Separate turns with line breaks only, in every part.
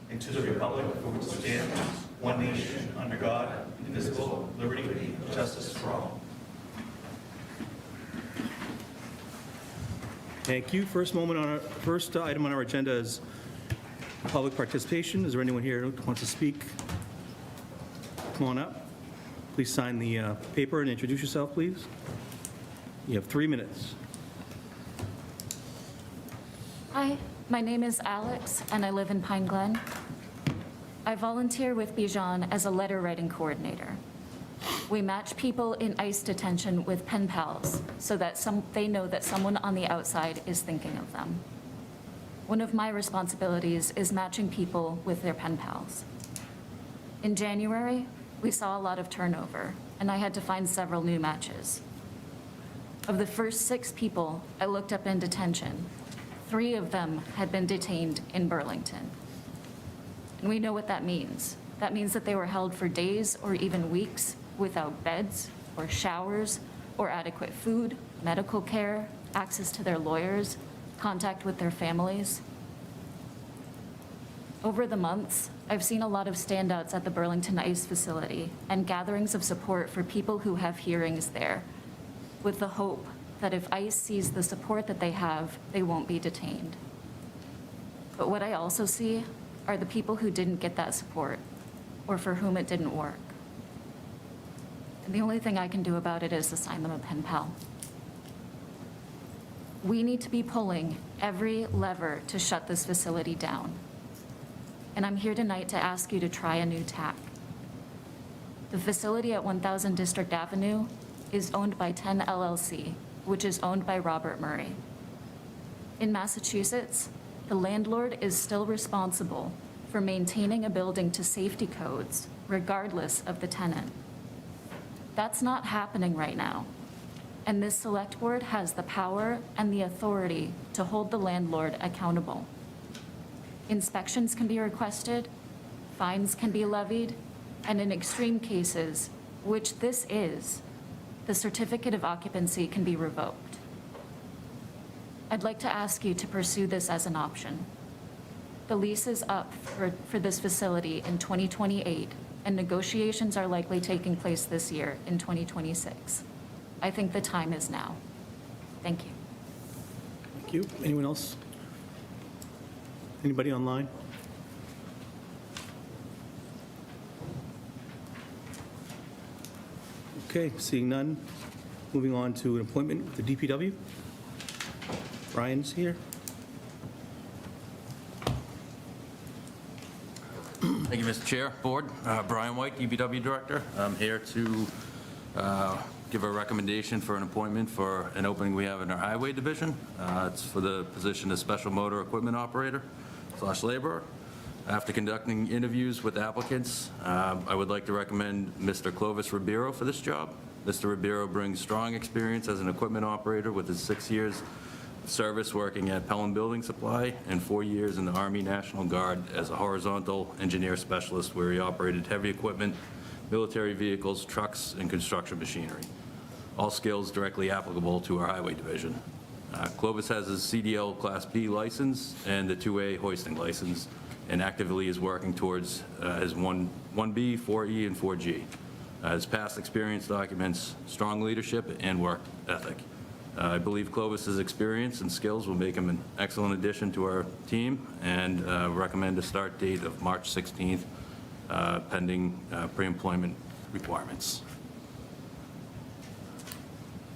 and to the republic for which it stands, one nation, under God, indivisible, liberty, and justice for all.
Thank you. First item on our agenda is public participation. Is there anyone here who wants to speak? Come on up. Please sign the paper and introduce yourself, please. You have 3 minutes.
Hi, my name is Alex, and I live in Pine Glen. I volunteer with Bijan as a letter writing coordinator. We match people in ICE detention with pen pals so that they know that someone on the outside is thinking of them. One of my responsibilities is matching people with their pen pals. In January, we saw a lot of turnover, and I had to find several new matches. Of the first 6 people I looked up in detention, 3 of them had been detained in Burlington. And we know what that means. That means that they were held for days or even weeks without beds or showers or adequate food, medical care, access to their lawyers, contact with their families. Over the months, I've seen a lot of standouts at the Burlington ICE facility and gatherings of support for people who have hearings there, with the hope that if ICE sees the support that they have, they won't be detained. But what I also see are the people who didn't get that support or for whom it didn't work. And the only thing I can do about it is assign them a pen pal. We need to be pulling every lever to shut this facility down. And I'm here tonight to ask you to try a new tack. The facility at 1000 District Avenue is owned by 10 LLC, which is owned by Robert Murray. In Massachusetts, the landlord is still responsible for maintaining a building to safety codes, regardless of the tenant. That's not happening right now. And this select board has the power and the authority to hold the landlord accountable. Inspections can be requested, fines can be levied, and in extreme cases, which this is, the certificate of occupancy can be revoked. I'd like to ask you to pursue this as an option. The lease is up for this facility in 2028, and negotiations are likely taking place this year in 2026. I think the time is now. Thank you.
Thank you. Anyone else? Anybody online? Okay, seeing none. Moving on to an appointment with the DPW. Brian's here.
Thank you, Mr. Chair, Board. Brian White, DPW Director. I'm here to give a recommendation for an appointment for an opening we have in our Highway Division. It's for the position of Special Motor Equipment Operator / laborer. After conducting interviews with applicants, I would like to recommend Mr. Clovis Ribeiro for this job. Mr. Ribeiro brings strong experience as an equipment operator with his 6 years of service working at Pelham Building Supply and 4 years in the Army National Guard as a horizontal engineer specialist where he operated heavy equipment, military vehicles, trucks, and construction machinery. All skills directly applicable to our Highway Division. Clovis has his CDL Class B license and the 2A hoisting license, and actively is working towards his 1B, 4E, and 4G. His past experience documents strong leadership and work ethic. I believe Clovis's experience and skills will make him an excellent addition to our team, and recommend a start date of March 16th, pending pre-employment requirements.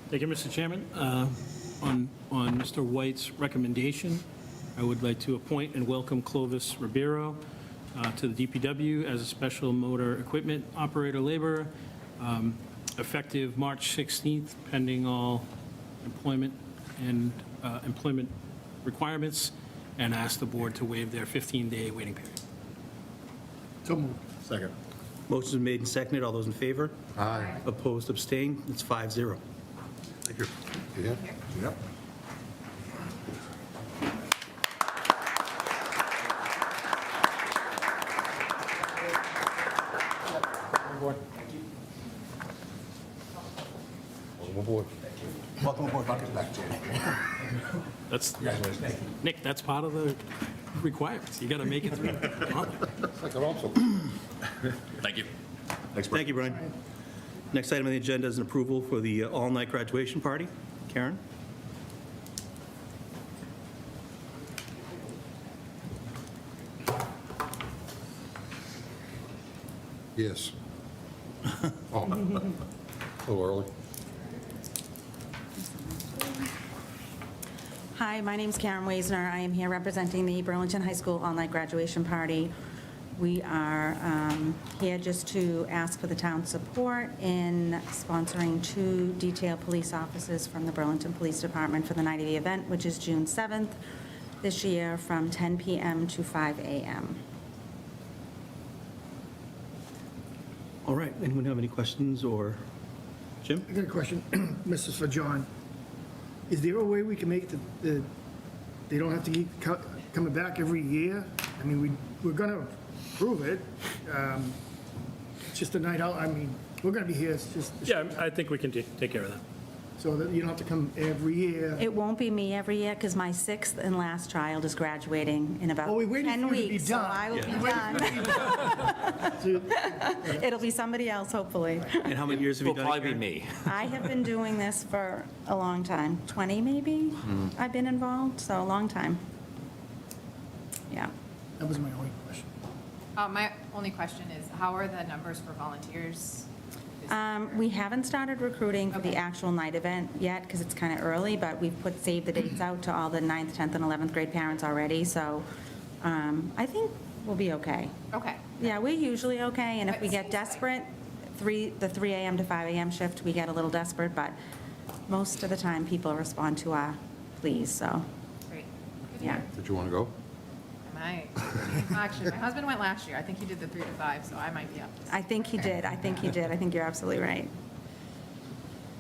Thank you, Mr. Chairman. On Mr. White's recommendation, I would like to appoint and welcome Clovis Ribeiro to the DPW as a special motor equipment operator laborer, effective March 16th, pending all employment and employment requirements, and ask the board to waive their 15-day waiting period.
So moved. Second.
Motion's been made and seconded. All those in favor?
Aye.
Opposed, abstained? It's 5-0.
Thank you. Yeah. Yep. Welcome aboard.
Welcome aboard. Back to
That's, Nick, that's part of the requirements. You got to make it through.
I could also,
Thank you.
Thank you, Brian. Next item on the agenda is an approval for the all-night graduation party. Karen?
yes. Oh, a little early.
Hi, my name's Karen Waisner. I am here representing the Burlington High School all-night graduation party. We are here just to ask for the town's support in sponsoring 2 detail police officers from the Burlington Police Department for the night of the event, which is June 7th this year from 10 p.m. to 5 a.m.
All right, anyone have any questions, or Jim?
I got a question. This is for John. Is there a way we can make they don't have to keep coming back every year? I mean, we're going to approve it. It's just a night out. I mean, we're going to be here. It's just,
Yeah, I think we can take care of that.
so that you don't have to come every year.
It won't be me every year because my 6th and last child is graduating in about
Oh, we're waiting
10
for you to be
weeks. So
done.
I will be done. It'll be somebody else, hopefully.
And how many years have you done it,
Probably
Karen?
me.
I have been doing this for a long time, 20 maybe, I've been involved, so a long time. Yeah.
That was my only question.
My only question is, how are the numbers for volunteers?
We haven't started recruiting for the
Okay.
actual night event yet because it's kind of early, but we've saved the dates out to all the 9th, 10th, and 11th grade parents already, so I think we'll be okay.
Okay.
Yeah, we're usually okay, and if we
It
get
seems like-
desperate, the 3 a.m. to 5 a.m. shift, we get a little desperate, but most of the time, people respond to our pleas, so,
Great. Good to
yeah.
hear.
Did you want to go?
Am I? Actually, my husband went last year. I think he did the 3 to 5, so I might be up.
I think he did, I think you're absolutely right.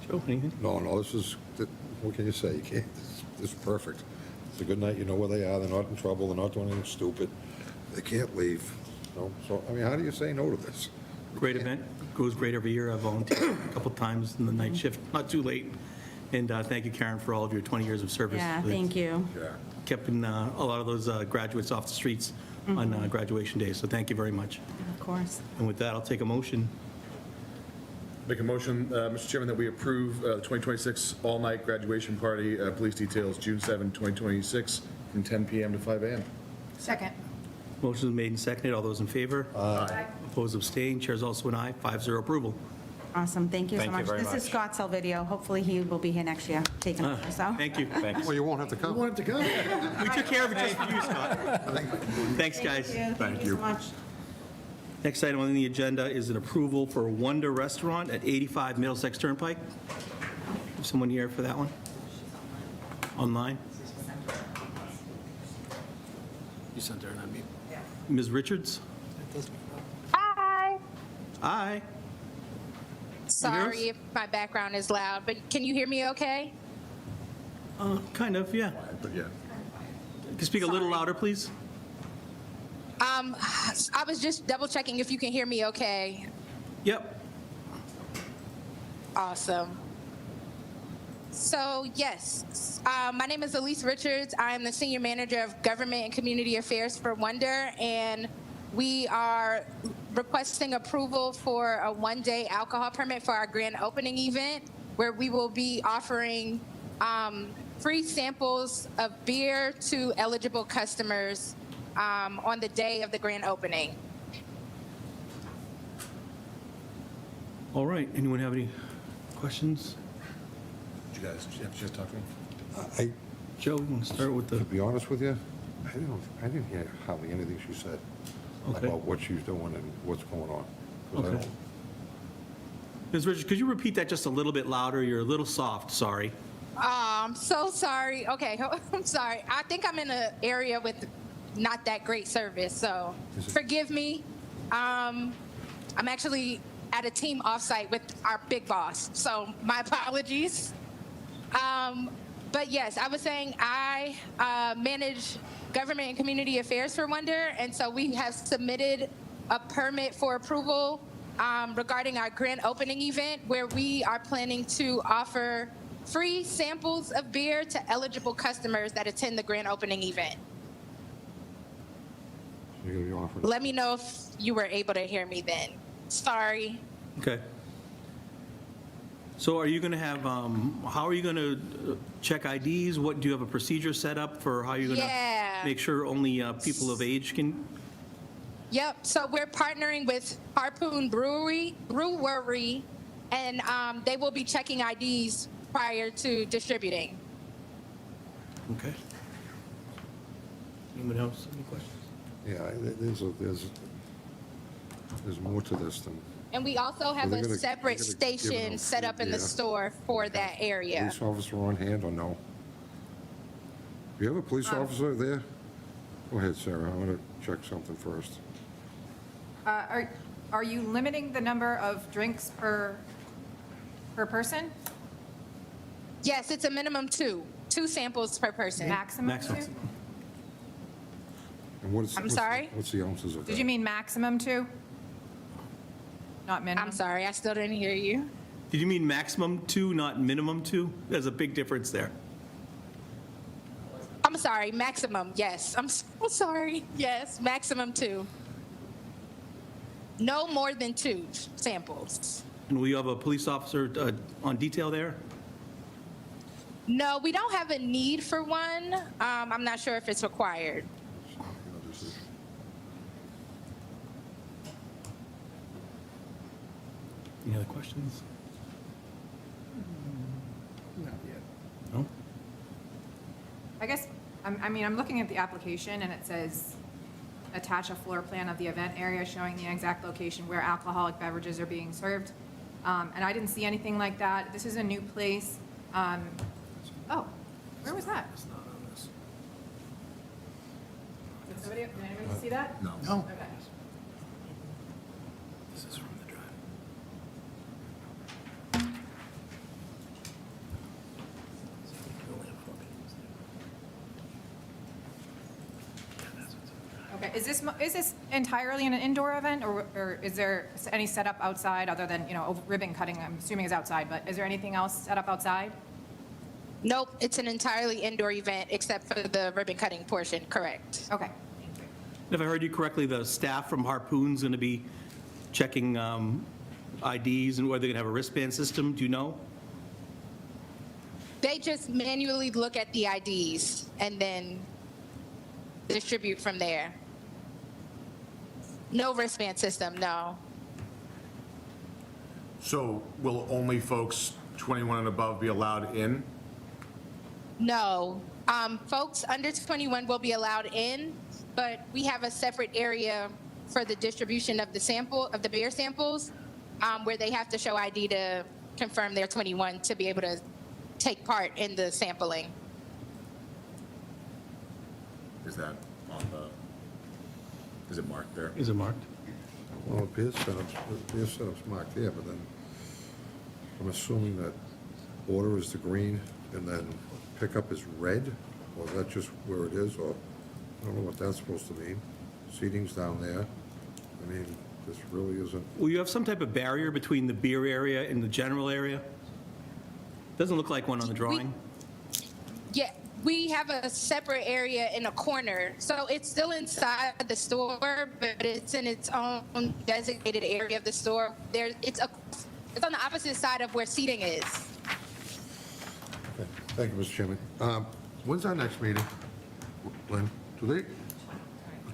Joe, anything?
No, this is, what can you say? You can't, this is perfect. It's a good night, you know where they are, they're not in trouble, they're not doing anything stupid. They can't leave. No, so, I mean, how do you say no to this?
Great event, goes great every year. I've volunteered a couple times in the night shift, not too late. And thank you, Karen, for all of your 20 years of service.
Yeah, thank you.
Yeah.
Keeping a lot of those graduates off the streets on graduation day, so thank you very much.
Of course.
And with that, I'll take a motion.
Make a motion, Mr. Chairman, that we approve the 2026 all-night graduation party, police details, June 7, 2026, from 10 p.m. to 5 a.m.
Second.
Motion is made and seconded. All those in favor?
Aye.
Opposed, abstained. Chair's also an aye. 5-0 approval.
Awesome, thank you so
Thank you
much.
very
This is
much.
Scott Salvideo, hopefully he will be here next year, taking over, so.
Thank you.
Thanks.
Well, you won't have to
I
come.
wanted to come.
We took care of it just for you, Scott. Thanks, guys.
Thank you so much.
Next item on the agenda is an approval for Wonder Restaurant at 85 Middlesex Turnpike. Is someone here for that one? Online?
You sent her, not me.
Ms. Richards?
Hi.
Aye. hear
Sorry
us?
if my background is loud, but can you hear me okay?
Kind of, yeah.
But yeah.
Can you speak a little louder, please?
I was just double checking if you can hear me okay.
Yep.
Awesome. So, yes, my name is Elise Richards. I am the Senior Manager of Government and Community Affairs for Wonder, and we are requesting approval for a one-day alcohol permit for our grand opening event, where we will be offering free samples of beer to eligible customers on the day of the grand opening.
All right. Anyone have any questions?
Did you guys have a chance to talk to him?
I,
Joe, you want to start with
to
the,
be honest with you, I didn't hear hardly anything she said
Okay.
about what she's doing and what's going on. 'Cause I
Okay.
don't-
Ms. Richards, could you repeat that just a little bit louder? You're a little soft, sorry.
I'm so sorry. Okay, I'm sorry. I think I'm in an area with not that great service, so
Is it-
forgive me. I'm actually at a team offsite with our big boss, so my apologies. But yes, I was saying I manage government and community affairs for Wonder, and so we have submitted a permit for approval regarding our grand opening event, where we are planning to offer free samples of beer to eligible customers that attend the grand opening event.
You're gonna be offering.
Let me know if you were able to hear me then. Sorry.
Okay. So are you going to have, how are you going to check IDs? What, do you have a procedure set up for how you're going to
Yeah.
make sure only people of age can?
Yep. So we're partnering with Harpoon Brewery, and they will be checking IDs prior to distributing.
Okay. Anyone else, any questions?
Yeah, there's more to this than
And we also have
Well,
a
they're gonna
separate
give it
station
a
set up in the
yeah.
store for that area.
police officer on hand or no? Do you have a police officer there? Go ahead, Sarah, I want to check something first.
Are you limiting the number of drinks per person?
Yes, it's a minimum two samples per person.
Maximum
Maximum.
two?
And
I'm sorry?
What's the ounces of that?
Did you mean maximum two? Not minimum?
I'm sorry, I still didn't hear you.
Did you mean maximum 2, not minimum 2? There's a big difference there.
I'm sorry, maximum, yes. I'm so sorry. Yes, maximum 2. No more than 2 samples.
And will you have a police officer on detail there?
No, we don't have a need for one. I'm not sure if it's required.
Any other questions?
Not yet.
No?
I guess, I'm looking at the application, and it says, attach a floor plan of the event area showing the exact location where alcoholic beverages are being served. And I didn't see anything like that. This is a new place. Oh, where was that? Did anybody see that?
No.
No.
Okay.
This is from the drive.
Okay, is this entirely an indoor event, or is there any setup outside other than, ribbon cutting, I'm assuming is outside, but is there anything else set up outside?
Nope, it's an entirely indoor event except for the ribbon cutting portion, correct?
Okay.
If I heard you correctly, the staff from Harpoon's going to be checking IDs and whether they're going to have a wristband system. Do you know?
They just manually look at the IDs and then distribute from there. No wristband system, no.
So will only folks 21 and above be allowed in?
No. Folks under 21 will be allowed in, but we have a separate area for the distribution of the beer samples, where they have to show ID to confirm they're 21 to be able to take part in the sampling.
Is that on is it marked there?
Is it marked?
Well, beer setup's marked here, but then I'm assuming that order is the green and then pickup is red? Or is that just where it is, or I don't know what that's supposed to mean. Seating's down there. I mean, this really isn't,
Will you have some type of barrier between the beer area and the general area? Doesn't look like one on the drawing.
Yeah, we have a separate area in a corner. So it's still inside the store, but it's in its own designated area of the store. It's on the opposite side of where seating is.
okay. Thank you, Mr. Chairman. When's our next meeting, Lynn? The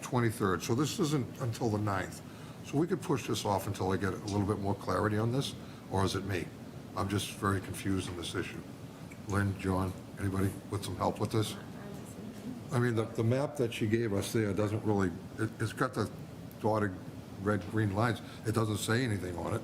23rd, so this isn't until the 9th. So we could push this off until I get a little bit more clarity on this, or is it me? I'm just very confused on this issue. Lynn, John, anybody with some help with this? I mean, the map that she gave us there doesn't really, it's got the dotted red, green lines. It doesn't say anything on it.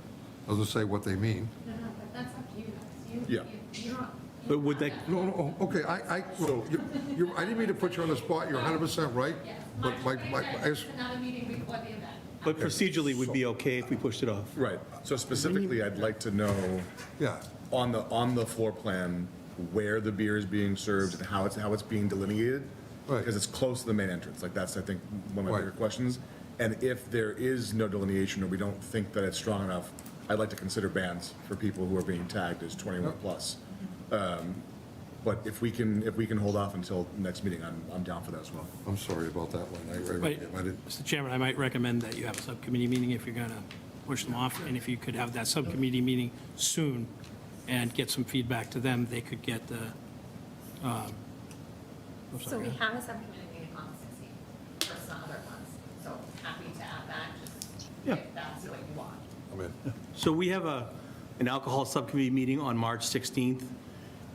Doesn't say what they mean.
No, but that's up to you guys.
Yeah.
You're not,
But would they,
No, okay, I didn't mean to put you on the spot, you're 100% right.
yes.
But
Another meeting before the event.
but procedurally would be okay if we pushed it off?
Right. So specifically, I'd like to know
yeah,
on the floor plan where the beer is being served and how it's being delineated.
Right.
Because it's close to the main entrance. Like that's, I think, one of my
Right.
bigger questions. And if there is no delineation or we don't think that it's strong enough, I'd like to consider bans for people who are being tagged as 21 plus. But if we can hold off until next meeting, I'm down for that as well.
I'm sorry about that one.
Wait,
I didn't,
Mr. Chairman, I might recommend that you have a subcommittee meeting if you're going to push them off, and if you could have that subcommittee meeting soon and get some feedback to them, they could get the,
So we have a subcommittee meeting on the 16th for some other ones, so happy to add that, just
Yeah.
if that's what you want.
I'm in.
So we have an alcohol subcommittee meeting on March 16th.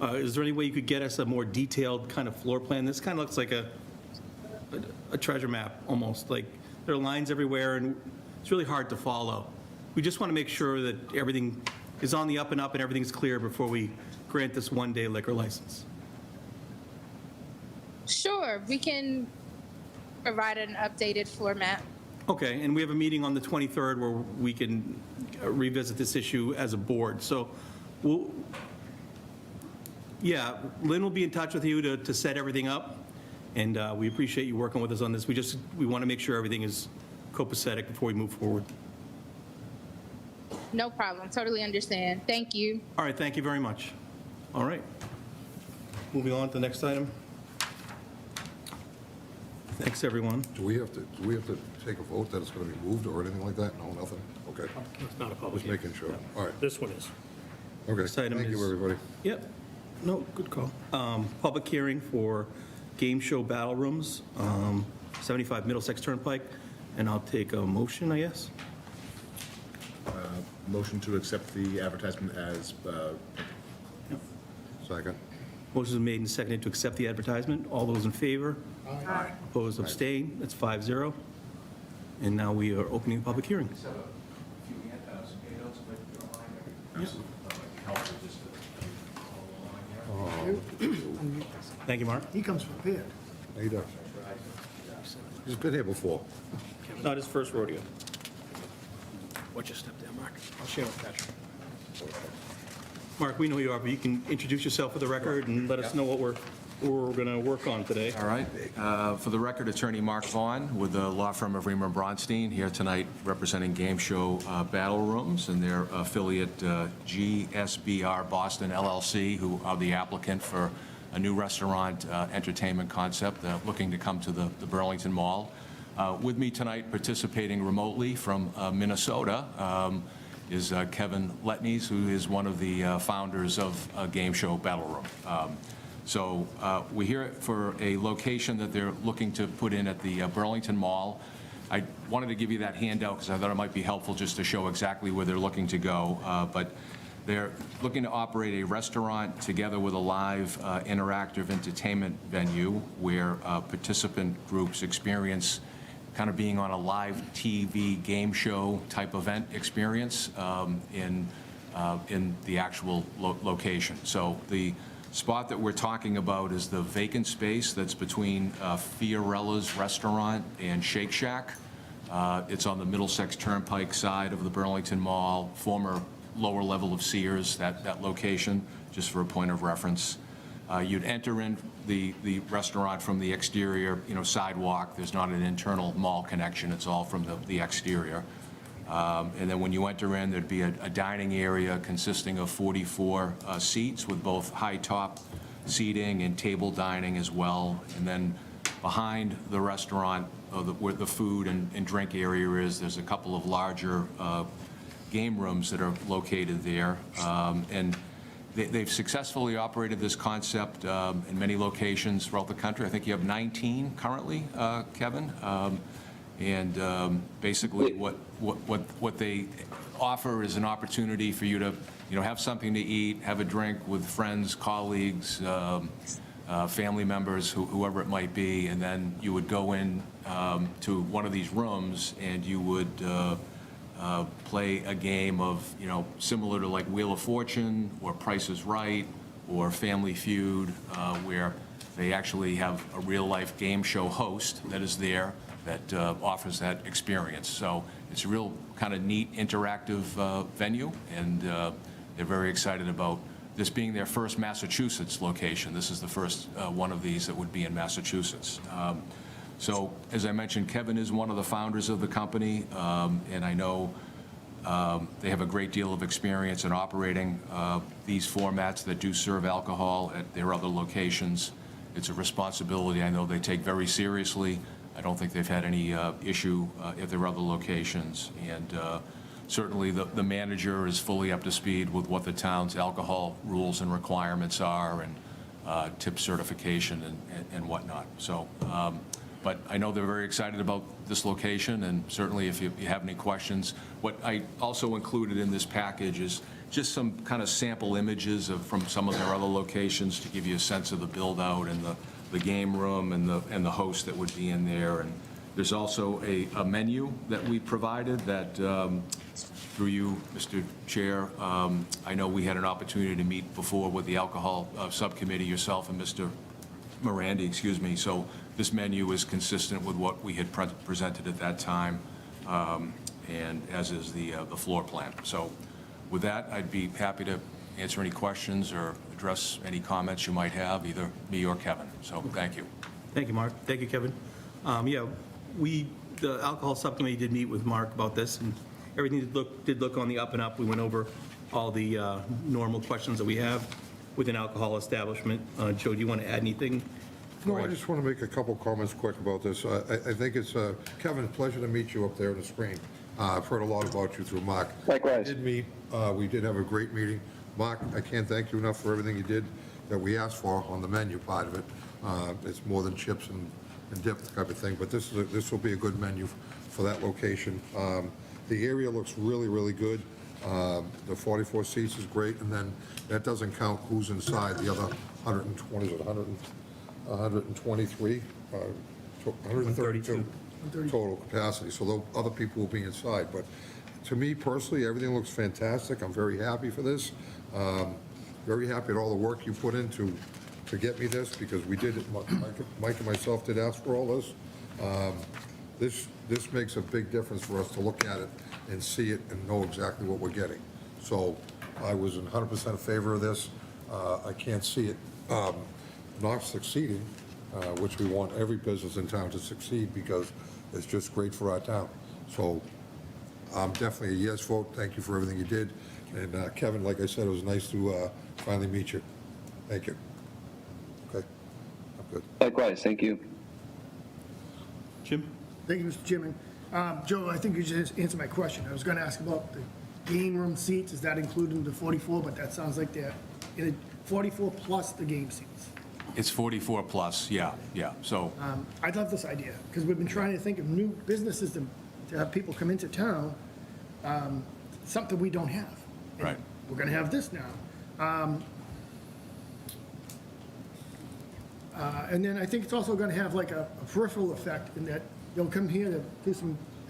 Is there any way you could get us a more detailed kind of floor plan? This kind of looks like a treasure map, almost, like there are lines everywhere, and it's really hard to follow. We just want to make sure that everything is on the up and up and everything's clear before we grant this one-day liquor license.
Sure, we can provide an updated floor map.
Okay, and we have a meeting on the 23rd where we can revisit this issue as a board. So we'll, yeah, Lynn will be in touch with you to set everything up, and we appreciate you working with us on this. We want to make sure everything is copacetic before we move forward.
No problem, totally understand. Thank you.
All right, thank you very much. All right. Moving on to the next item. Thanks, everyone.
Do we have to take a vote that it's going to be moved or anything like that? No, nothing? Okay.
it's not a public
Just
hearing.
making sure. All right.
This one is.
Okay.
This item
Thank you,
is-
everybody.
Yep. No, good call. Public hearing for game show battle rooms, 75 Middlesex Turnpike, and I'll take a motion, I guess.
Motion to accept the advertisement as,
Second.
Motion is made and seconded to accept the advertisement. All those in favor?
Aye.
Opposed, abstain. That's 5-0. And now we are opening a public hearing. Thank you, Mark.
He comes prepared.
How you doing? He's been here before.
Not his first rodeo.
Watch your step there, Mark. I'll share with Patrick.
Mark, we know who you are, but you can introduce yourself for the record and let us know what we're going to work on today.
All right. For the record, Attorney Mark Vaughn with the law firm of Reamer Bronstein, here tonight representing Game Show Battle Rooms and their affiliate GSBR Boston LLC, who are the applicant for a new restaurant entertainment concept looking to come to the Burlington Mall. With me tonight, participating remotely from Minnesota, is Kevin Letnies, who is one of the founders of Game Show Battle Room. So we're here for a location that they're looking to put in at the Burlington Mall. I wanted to give you that handout because I thought it might be helpful just to show exactly where they're looking to go. But they're looking to operate a restaurant together with a live interactive entertainment venue where participant groups experience kind of being on a live TV game show type event experience in the actual location. So the spot that we're talking about is the vacant space that's between Fiorella's Restaurant and Shake Shack. It's on the Middlesex Turnpike side of the Burlington Mall, former lower level of Sears, that location, just for a point of reference. You'd enter in the restaurant from the exterior, sidewalk. There's not an internal mall connection. It's all from the exterior. And then when you enter in, there'd be a dining area consisting of 44 seats with both high-top seating and table dining as well. And then behind the restaurant, where the food and drink area is, there's a couple of larger game rooms that are located there. And they've successfully operated this concept in many locations throughout the country. I think you have 19 currently, Kevin. And basically, what they offer is an opportunity for you to, have something to eat, have a drink with friends, colleagues, family members, whoever it might be, and then you would go in to one of these rooms and you would play a game of, similar to like Wheel of Fortune or Price is Right or Family Feud, where they actually have a real-life game show host that is there that offers that experience. So it's a real kind of neat, interactive venue, and they're very excited about this being their first Massachusetts location. This is the first one of these that would be in Massachusetts. So as I mentioned, Kevin is one of the founders of the company, and I know They have a great deal of experience in operating these formats that do serve alcohol at their other locations. It's a responsibility I know they take very seriously. I don't think they've had any issue at their other locations. And certainly the manager is fully up to speed with what the town's alcohol rules and requirements are, and tip certification and whatnot. So, but I know they're very excited about this location, and certainly if you have any questions. What I also included in this package is just some kind of sample images from some of their other locations to give you a sense of the build-out and the game room and the host that would be in there. And there's also a menu that we provided that, through you, Mr. Chair, I know we had an opportunity to meet before with the alcohol subcommittee, yourself and Mr. Morandi, excuse me. So this menu is consistent with what we had presented at that time, and as is the floor plan. So with that, I'd be happy to answer any questions or address any comments you might have, either me or Kevin. So thank you.
Thank you, Mark. Thank you, Kevin. Yeah, the alcohol subcommittee did meet with Mark about this, and everything did look on the up and up. We went over all the normal questions that we have with an alcohol establishment. Joe, do you want to add anything?
No, I just want to make a couple comments quick about this. I think it's, Kevin, pleasure to meet you up there on the screen. I've heard a lot about you through Mark.
Likewise.
We did meet, we did have a great meeting. Mark, I can't thank you enough for everything you did that we asked for on the menu part of it. It's more than chips and dip type of thing, but this will be a good menu for that location. The area looks really, really good. The 44 seats is great, and then that doesn't count who's inside, the other 120, is it 123? 132 total capacity, so other people will be inside. But to me personally, everything looks fantastic. I'm very happy for this. Very happy at all the work you put in to get me this, because we did it, Mike and myself did ask for all this. This makes a big difference for us to look at it and see it and know exactly what we're getting. So I was in 100% in favor of this. I can't see it not succeeding, which we want every business in town to succeed, because it's just great for our town. So I'm definitely a yes vote. Thank you for everything you did. And Kevin, like I said, it was nice to finally meet you. Thank you. Okay, I'm good.
Likewise, thank you.
Jim?
Thank you, Mr. Chairman. Joe, I think you just answered my question. I was going to ask about the game room seats. Is that included in the 44? But that sounds like they're in 44 plus the game seats.
It's 44 plus, yeah. So
I love this idea, because we've been trying to think of new businesses to have people come into town, something we don't have. And
right.
We're going to have this now. And then I think it's also going to have like a peripheral effect in that they'll come here to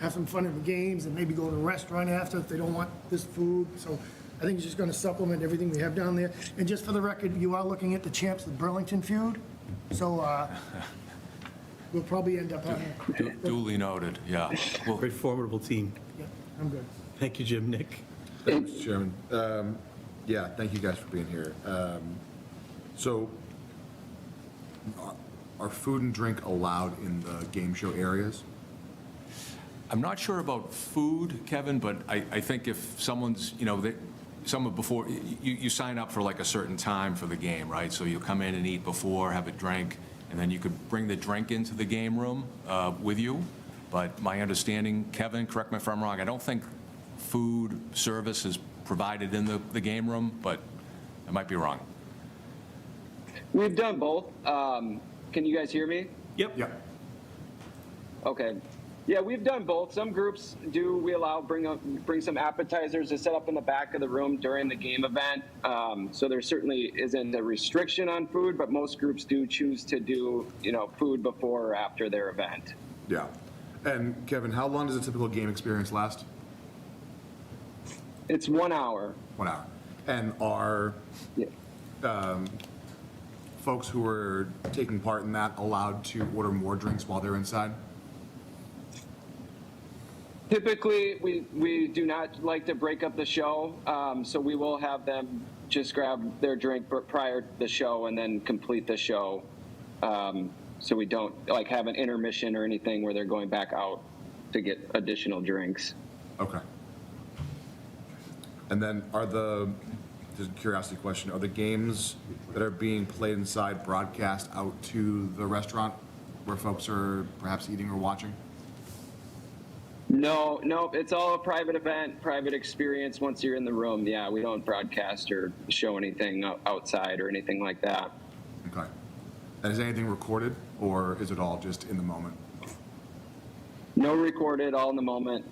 have some fun in the games and maybe go to a restaurant after if they don't want this food. So I think it's just going to supplement everything we have down there. And just for the record, you are looking at the champs of Burlington feud. So we'll probably end up having.
Duly noted, yeah.
Very formidable team.
Yeah, I'm good.
Thank you, Jim. Nick?
Thank you, Mr. Chairman. Yeah, thank you guys for being here. So are food and drink allowed in the game show areas?
I'm not sure about food, Kevin, but I think if someone's, someone before, you sign up for like a certain time for the game, right? So you come in and eat before, have a drink, and then you could bring the drink into the game room with you. But my understanding, Kevin, correct me if I'm wrong, I don't think food service is provided in the game room, but I might be wrong.
We've done both. Can you guys hear me?
Yep.
Okay. Yeah, we've done both. Some groups we allow bring some appetizers to set up in the back of the room during the game event. So there certainly isn't a restriction on food, but most groups do choose to do food before or after their event.
Yeah. And Kevin, how long does a typical game experience last?
It's 1 hour.
1 hour. And are folks who are taking part in that allowed to order more drinks while they're inside?
Typically, we do not like to break up the show, so we will have them just grab their drink prior to the show and then complete the show. So we don't have an intermission or anything where they're going back out to get additional drinks.
Okay. And then just a curiosity question, are the games that are being played inside broadcast out to the restaurant where folks are perhaps eating or watching?
No, it's all a private event, private experience once you're in the room. Yeah, we don't broadcast or show anything outside or anything like that.
Okay. And is anything recorded, or is it all just in the moment?
No recorded, all in the moment.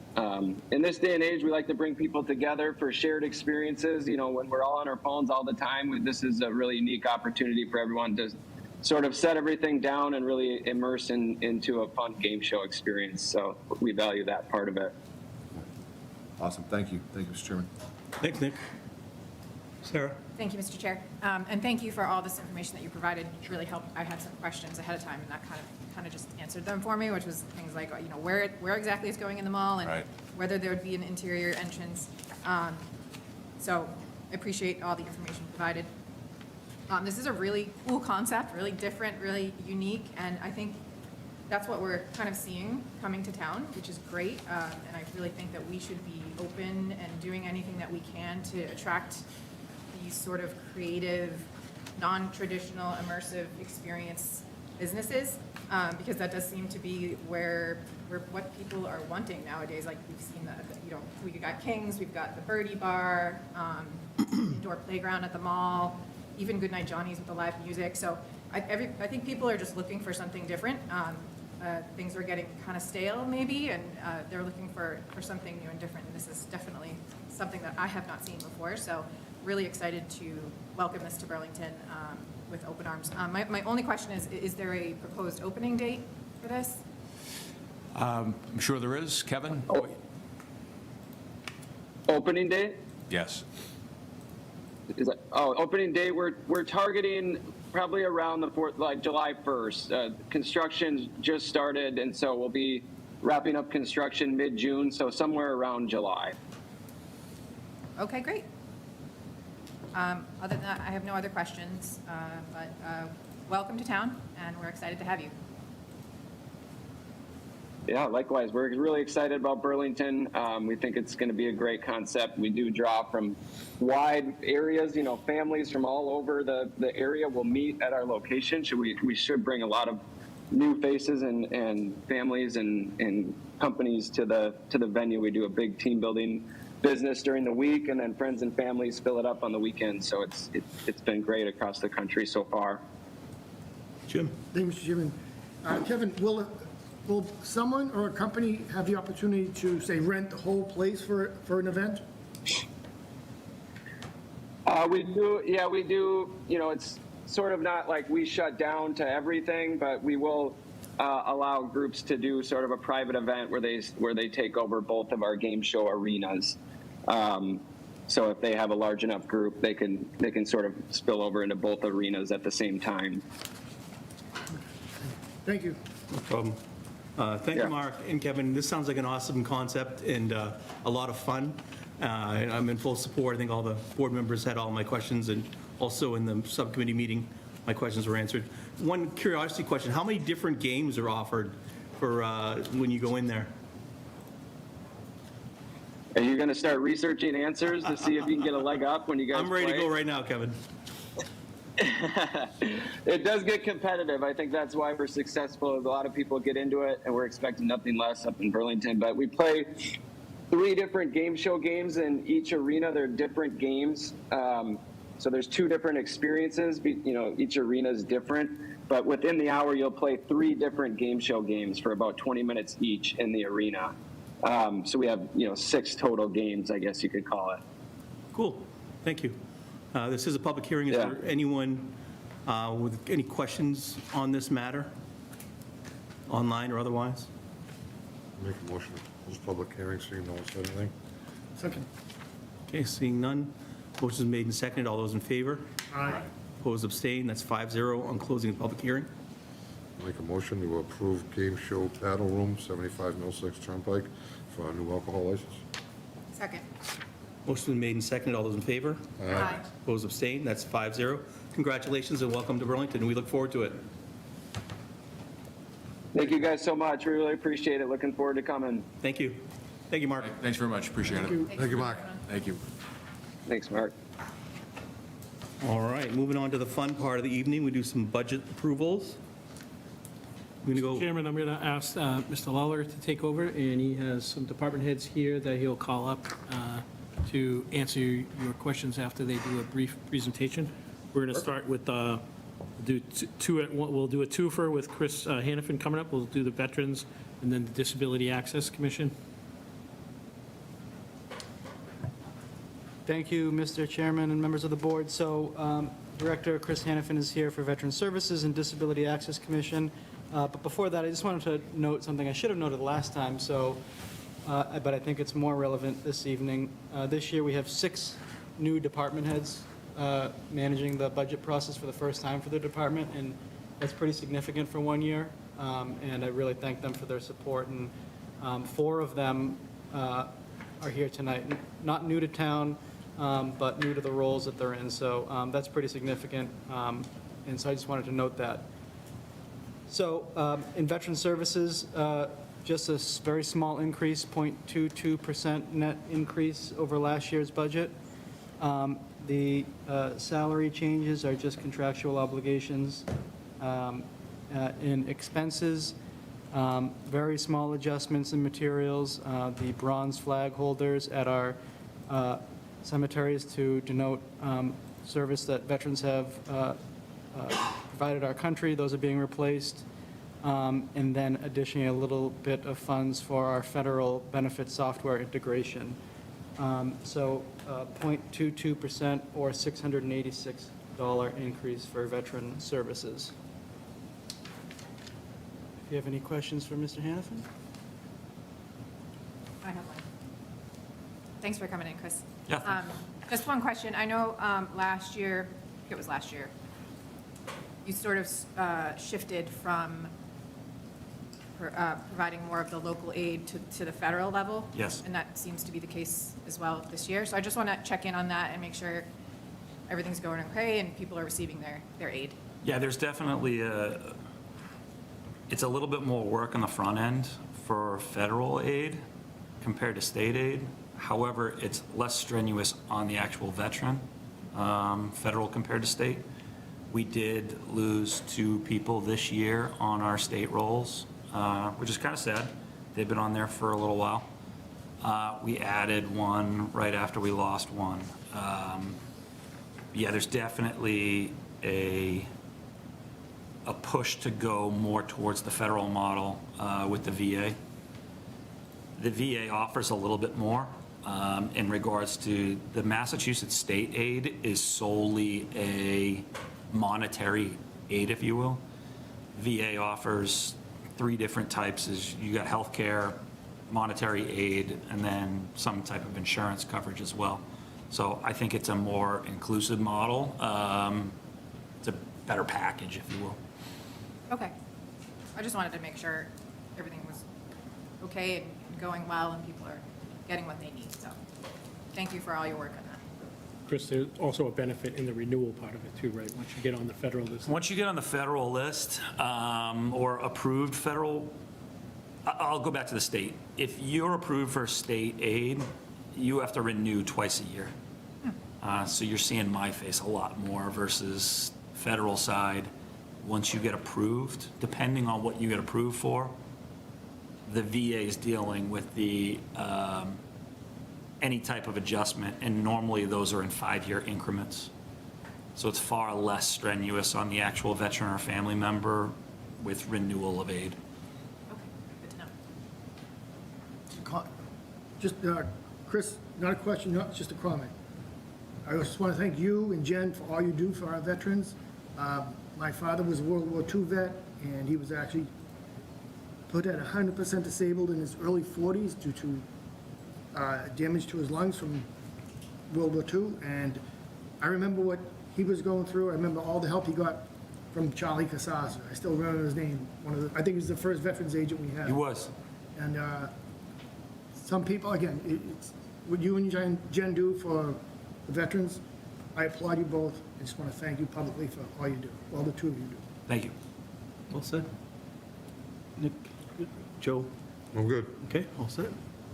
In this day and age, we like to bring people together for shared experiences. You know, when we're all on our phones all the time, this is a really unique opportunity for everyone to sort of set everything down and really immerse into a fun game show experience. So we value that part of it.
Awesome, thank you. Thank you, Mr. Chairman.
Thanks, Nick. Sarah?
Thank you, Mr. Chair. And thank you for all this information that you provided. It really helped. I had some questions ahead of time, and that kind of just answered them for me, which was things like, you know, where exactly it's going in the mall and
Right.
whether there would be an interior entrance. So I appreciate all the information provided. This is a really cool concept, really different, really unique, and I think that's what we're kind of seeing coming to town, which is great. And I really think that we should be open and doing anything that we can to attract these sort of creative, non-traditional, immersive experience businesses, because that does seem to be where what people are wanting nowadays. Like we've seen we got Kings, we've got the Birdie Bar, indoor playground at the mall, even Goodnight Johnny's with the live music. So I think people are just looking for something different. Things are getting kind of stale maybe, and they're looking for something new and different. And this is definitely something that I have not seen before. So really excited to welcome this to Burlington with open arms. My only question is there a proposed opening date for this?
I'm sure there is. Kevin?
Opening date?
Yes.
Opening date, we're targeting probably around the 4th, like July 1st. Construction just started, and so we'll be wrapping up construction mid-June, so somewhere around July.
Okay, great. Other than that, I have no other questions, but welcome to town, and we're excited to have you.
Yeah, likewise. We're really excited about Burlington. We think it's going to be a great concept. We do draw from wide areas, you know, families from all over the area will meet at our location. We should bring a lot of new faces and families and companies to the venue. We do a big team building business during the week, and then friends and families fill it up on the weekend. So it's been great across the country so far.
Jim?
Thank you, Mr. Chairman. Kevin, will someone or a company have the opportunity to, say, rent the whole place for an event?
We do. Yeah, we do. You know, it's sort of not like we shut down to everything, but we will allow groups to do sort of a private event where they take over both of our game show arenas. So if they have a large enough group, they can sort of spill over into both arenas at the same time.
Thank you.
No problem. Thank you, Mark and Kevin. This sounds like an awesome concept and a lot of fun. I'm in full support. I think all the board members had all my questions, and also in the subcommittee meeting, my questions were answered. One curiosity question, how many different games are offered for when you go in there?
Are you going to start researching answers to see if you can get a leg up when you guys
I'm ready
play?
to go right now, Kevin.
It does get competitive. I think that's why we're successful. A lot of people get into it, and we're expecting nothing less up in Burlington. But we play 3 different game show games in each arena. They're different games. So there's 2 different experiences. You know, each arena is different. But within the hour, you'll play 3 different game show games for about 20 minutes each in the arena. So we have, 6 total games, I guess you could call it.
Cool. Thank you. This is a public hearing. Is there anyone with any questions on this matter, online or otherwise?
Make a motion to close public hearing, seeing no one said anything.
Second.
Okay, seeing none. Motion is made and seconded. All those in favor?
Aye.
Opposed, abstained. That's 5-0 on closing the public hearing.
Make a motion to approve Game Show Paddle Room, 75 Middlesex Turnpike, for a new alcohol license.
Second.
Motion is made and seconded. All those in favor?
Aye.
Opposed, abstained. That's 5-0. Congratulations and welcome to Burlington. We look forward to it.
Thank you guys so much. We really appreciate it. Looking forward to coming.
Thank you. Thank you, Mark.
Thanks very much, appreciate it.
Thank you, Mark.
Thank you.
Thanks, Mark.
All right, moving on to the fun part of the evening, we do some budget approvals. We're going to go,
Chairman, I'm going to ask Mr. Lawler to take over, and he has some department heads here that he'll call up to answer your questions after they do a brief presentation. We're going to start with, we'll do a twofer with Chris Hannafin coming up. We'll do the Veterans and then the Disability Access Commission.
Thank you, Mr. Chairman and members of the board. So Director Chris Hannafin is here for Veteran Services and Disability Access Commission. But before that, I just wanted to note something I should have noted last time, but I think it's more relevant this evening. This year, we have 6 new department heads managing the budget process for the first time for the department, and that's pretty significant for 1 year. And I really thank them for their support. And 4 of them are here tonight, not new to town, but new to the roles that they're in. So that's pretty significant. And so I just wanted to note that. So in Veteran Services, just a very small increase, 0.22% net increase over last year's budget. The salary changes are just contractual obligations. In expenses, very small adjustments in materials. The bronze flag holders at our cemeteries to denote service that veterans have provided our country, those are being replaced. And then additionally, a little bit of funds for our federal benefit software integration. So 0.22% or $686 increase for Veteran Services. If you have any questions for Mr. Hannafin?
I have one. Thanks for coming in, Chris.
Yeah.
Just one question. I know last year, I think it was last year, you sort of shifted from providing more of the local aid to the federal level.
Yes.
And that seems to be the case as well this year. So I just want to check in on that and make sure everything's going okay and people are receiving their aid.
Yeah, there's definitely it's a little bit more work on the front end for federal aid compared to state aid. However, it's less strenuous on the actual veteran, federal compared to state. We did lose 2 people this year on our state rolls, which is kind of sad. They've been on there for a little while. We added 1 right after we lost 1. Yeah, there's definitely a push to go more towards the federal model with the VA. The VA offers a little bit more in regards to the Massachusetts state aid is solely a monetary aid, if you will. VA offers 3 different types. You got healthcare, monetary aid, and then some type of insurance coverage as well. So I think it's a more inclusive model. It's a better package, if you will.
Okay. I just wanted to make sure everything was okay and going well and people are getting what they need. So thank you for all your work on that.
Chris, there's also a benefit in the renewal part of it too, right? Once you get on the federal list.
Once you get on the federal list or approved federal, I'll go back to the state. If you're approved for state aid, you have to renew twice a year. So you're seeing my face a lot more versus federal side. Once you get approved, depending on what you get approved for, the VA is dealing with the any type of adjustment, and normally those are in 5-year increments. So it's far less strenuous on the actual veteran or family member with renewal of aid.
Okay, good to know.
Just, Chris, not a question, not just a comment. I just want to thank you and Jen for all you do for our veterans. My father was a World War II vet, and he was actually put at 100% disabled in his early 40s due to damage to his lungs from World War II. And I remember what he was going through. I remember all the help he got from Charlie Casasa. I still remember his name. I think he was the first veterans agent we had.
He was.
And some people, again, it's what you and Jen do for the veterans. I applaud you both. I just want to thank you publicly for all you do, all the 2 of you do.
Thank you.
all set? Nick, Joe,
I'm good.
okay, all set?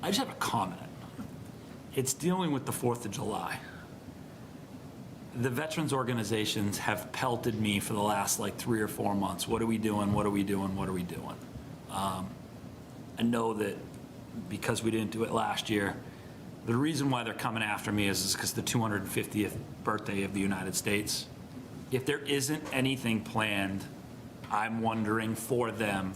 I just have a comment. It's dealing with the 4th of July. the veterans organizations have pelted me for the last like 3 or 4 months. What are we doing? What are we doing? What are we doing? I know that because we didn't do it last year, the reason why they're coming after me is because the 250th birthday of the United States. If there isn't anything planned, I'm wondering for them,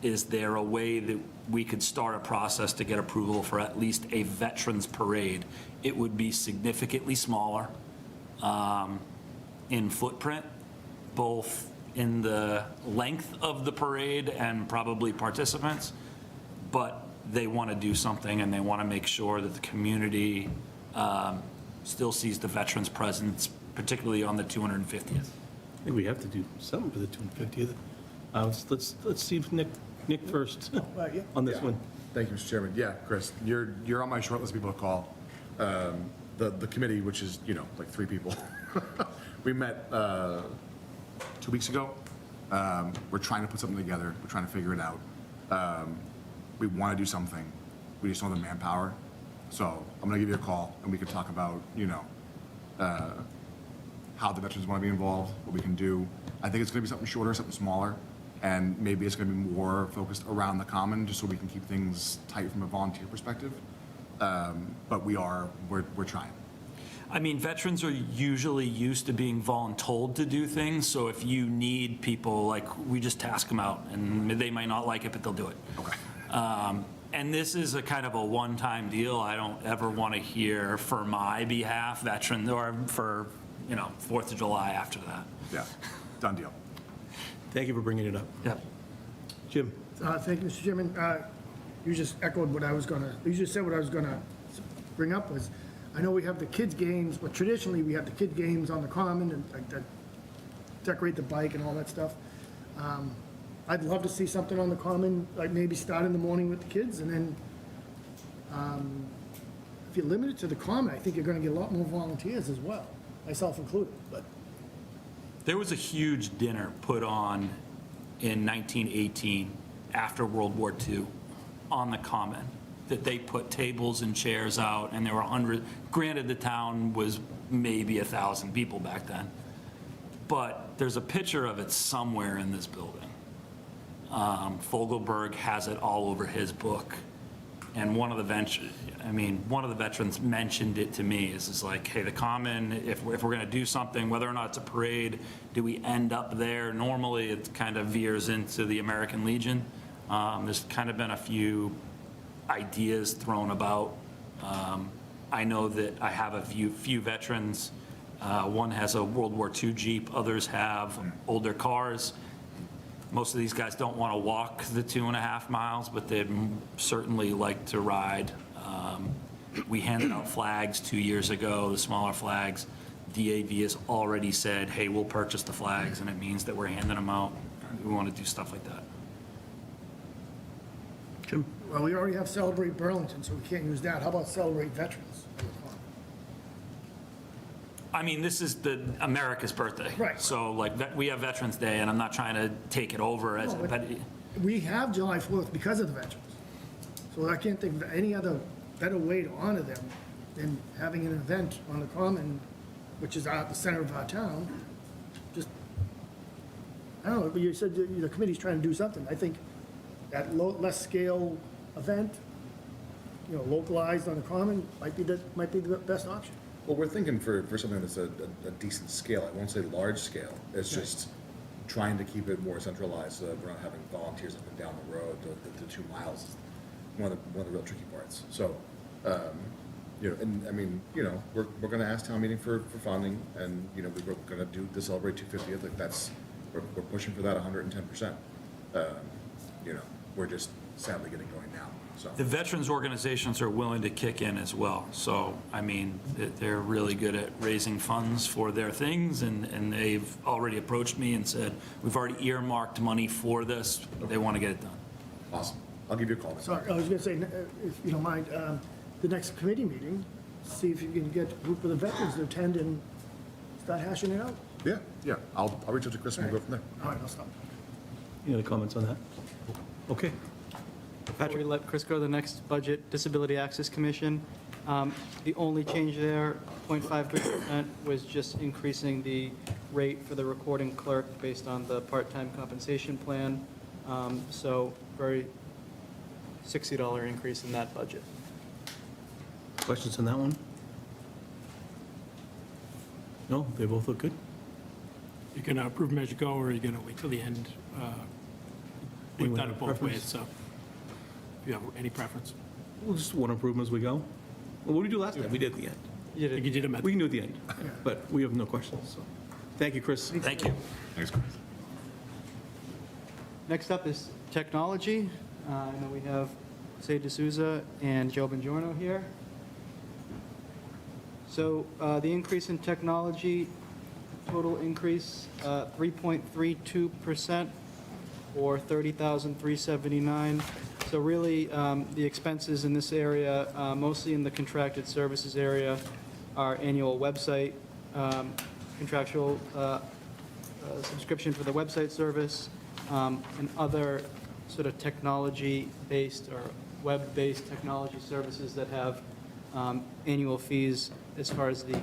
is there a way that we could start a process to get approval for at least a veterans parade? It would be significantly smaller in footprint, both in the length of the parade and probably participants, but they want to do something and they want to make sure that the community still sees the veterans' presence, particularly on the 250th.
I think we have to do something for the 250th. Let's see if Nick first on this one.
Thank you, Mr. Chairman. Yeah, Chris, you're on my short list of people to call. The committee, which is, like 3 people, we met 2 weeks ago. We're trying to put something together. We're trying to figure it out. We want to do something. We just don't have the manpower. So I'm going to give you a call, and we can talk about, how the veterans want to be involved, what we can do. I think it's going to be something shorter, something smaller, and maybe it's going to be more focused around the common, just so we can keep things tight from a volunteer perspective. But we're trying.
I mean, veterans are usually used to being voluntold to do things, so if you need people, like, we just task them out, and they might not like it, but they'll do it.
Okay.
And this is a kind of a one-time deal. I don't ever want to hear for my behalf, veterans, or for, 4th of July after that.
Yeah, done deal.
Thank you for bringing it up.
Yep.
Jim?
Thank you, Mr. Chairman. You just echoed what I was you just said what I was gonna bring up was, I know we have the kids' games, but traditionally we have the kid games on the common and like that decorate the bike and all that stuff. I'd love to see something on the common, like maybe start in the morning with the kids, and then if you limit it to the common, I think you're gonna get a lot more volunteers as well, myself included, but.
There was a huge dinner put on in 1918 after World War II on the Common, that they put tables and chairs out, and there were hundreds. Granted, the town was maybe 1,000 people back then, but there's a picture of it somewhere in this building. Fogelberg has it all over his book, and one of the veterans mentioned it to me. Is like, hey, the Common, if we're going to do something, whether or not it's a parade, do we end up there? Normally, it kind of veers into the American Legion. There's kind of been a few ideas thrown about. I know that I have a few veterans. One has a World War II Jeep. Others have older cars. Most of these guys don't want to walk the 2.5 miles, but they'd certainly like to ride. We handed out flags 2 years ago, the smaller flags. DAV has already said, hey, we'll purchase the flags, and it means that we're handing them out. We want to do stuff like that.
Jim?
Well, we already have Celebrate Burlington, so we can't use that. How about Celebrate Veterans?
I mean, this is America's birthday.
Right.
So like, we have Veterans Day, and I'm not trying to take it over as,
No,
but
We have July 4th because of the veterans. So I can't think of any other better way to honor them than having an event on the Common, which is at the center of our town. Just, I don't know, but you said the committee's trying to do something. I think that less scale event, localized on the Common might be the best option.
Well, we're thinking for something that's a decent scale. I won't say large scale. It's just trying to keep it more centralized so that we're not having volunteers up and down the road. The 2 miles is one of the real tricky parts. So, we're going to ask town meeting for funding, and we're going to do the Celebrate 250th. Like we're pushing for that 110%. We're just sadly getting going now. So
the veterans organizations are willing to kick in as well. So, I mean, they're really good at raising funds for their things, and they've already approached me and said, we've already earmarked money for this. They want to get it done.
Awesome. I'll give you a call.
Sorry, I was going to say, if you don't mind, the next committee meeting, see if you can get a group of the veterans to attend and start hashing it out.
Yeah. I'll reach out to Chris and we'll go from there.
All right, I'll stop.
Any other comments on that? Okay.
Before we let Chris go to the next budget, Disability Access Commission, The only change there, 0.53%, was just increasing the rate for the recording clerk based on the part-time compensation plan. So very $60 increase in that budget.
Questions on that one? No, they both look good.
You're going to approve them as you go, or are you going to wait till the end? We've
Anyone
done
have
it both
preference?
ways, so if you have any preference.
We'll just want to approve them as we go. Well, what did we do last time? We did at the end.
You did them at
We can do it at the end, but we have no questions, so. Thank you, Chris.
Thank you.
Thanks, Chris.
Next up is technology. I know we have Say D'Souza and Joe Bongiorno here. So the increase in technology, total increase, 3.32%, or $30,379. So really, the expenses in this area, mostly in the contracted services area, are annual website, contractual subscription for the website service, and other sort of technology-based or web-based technology services that have annual fees as far as the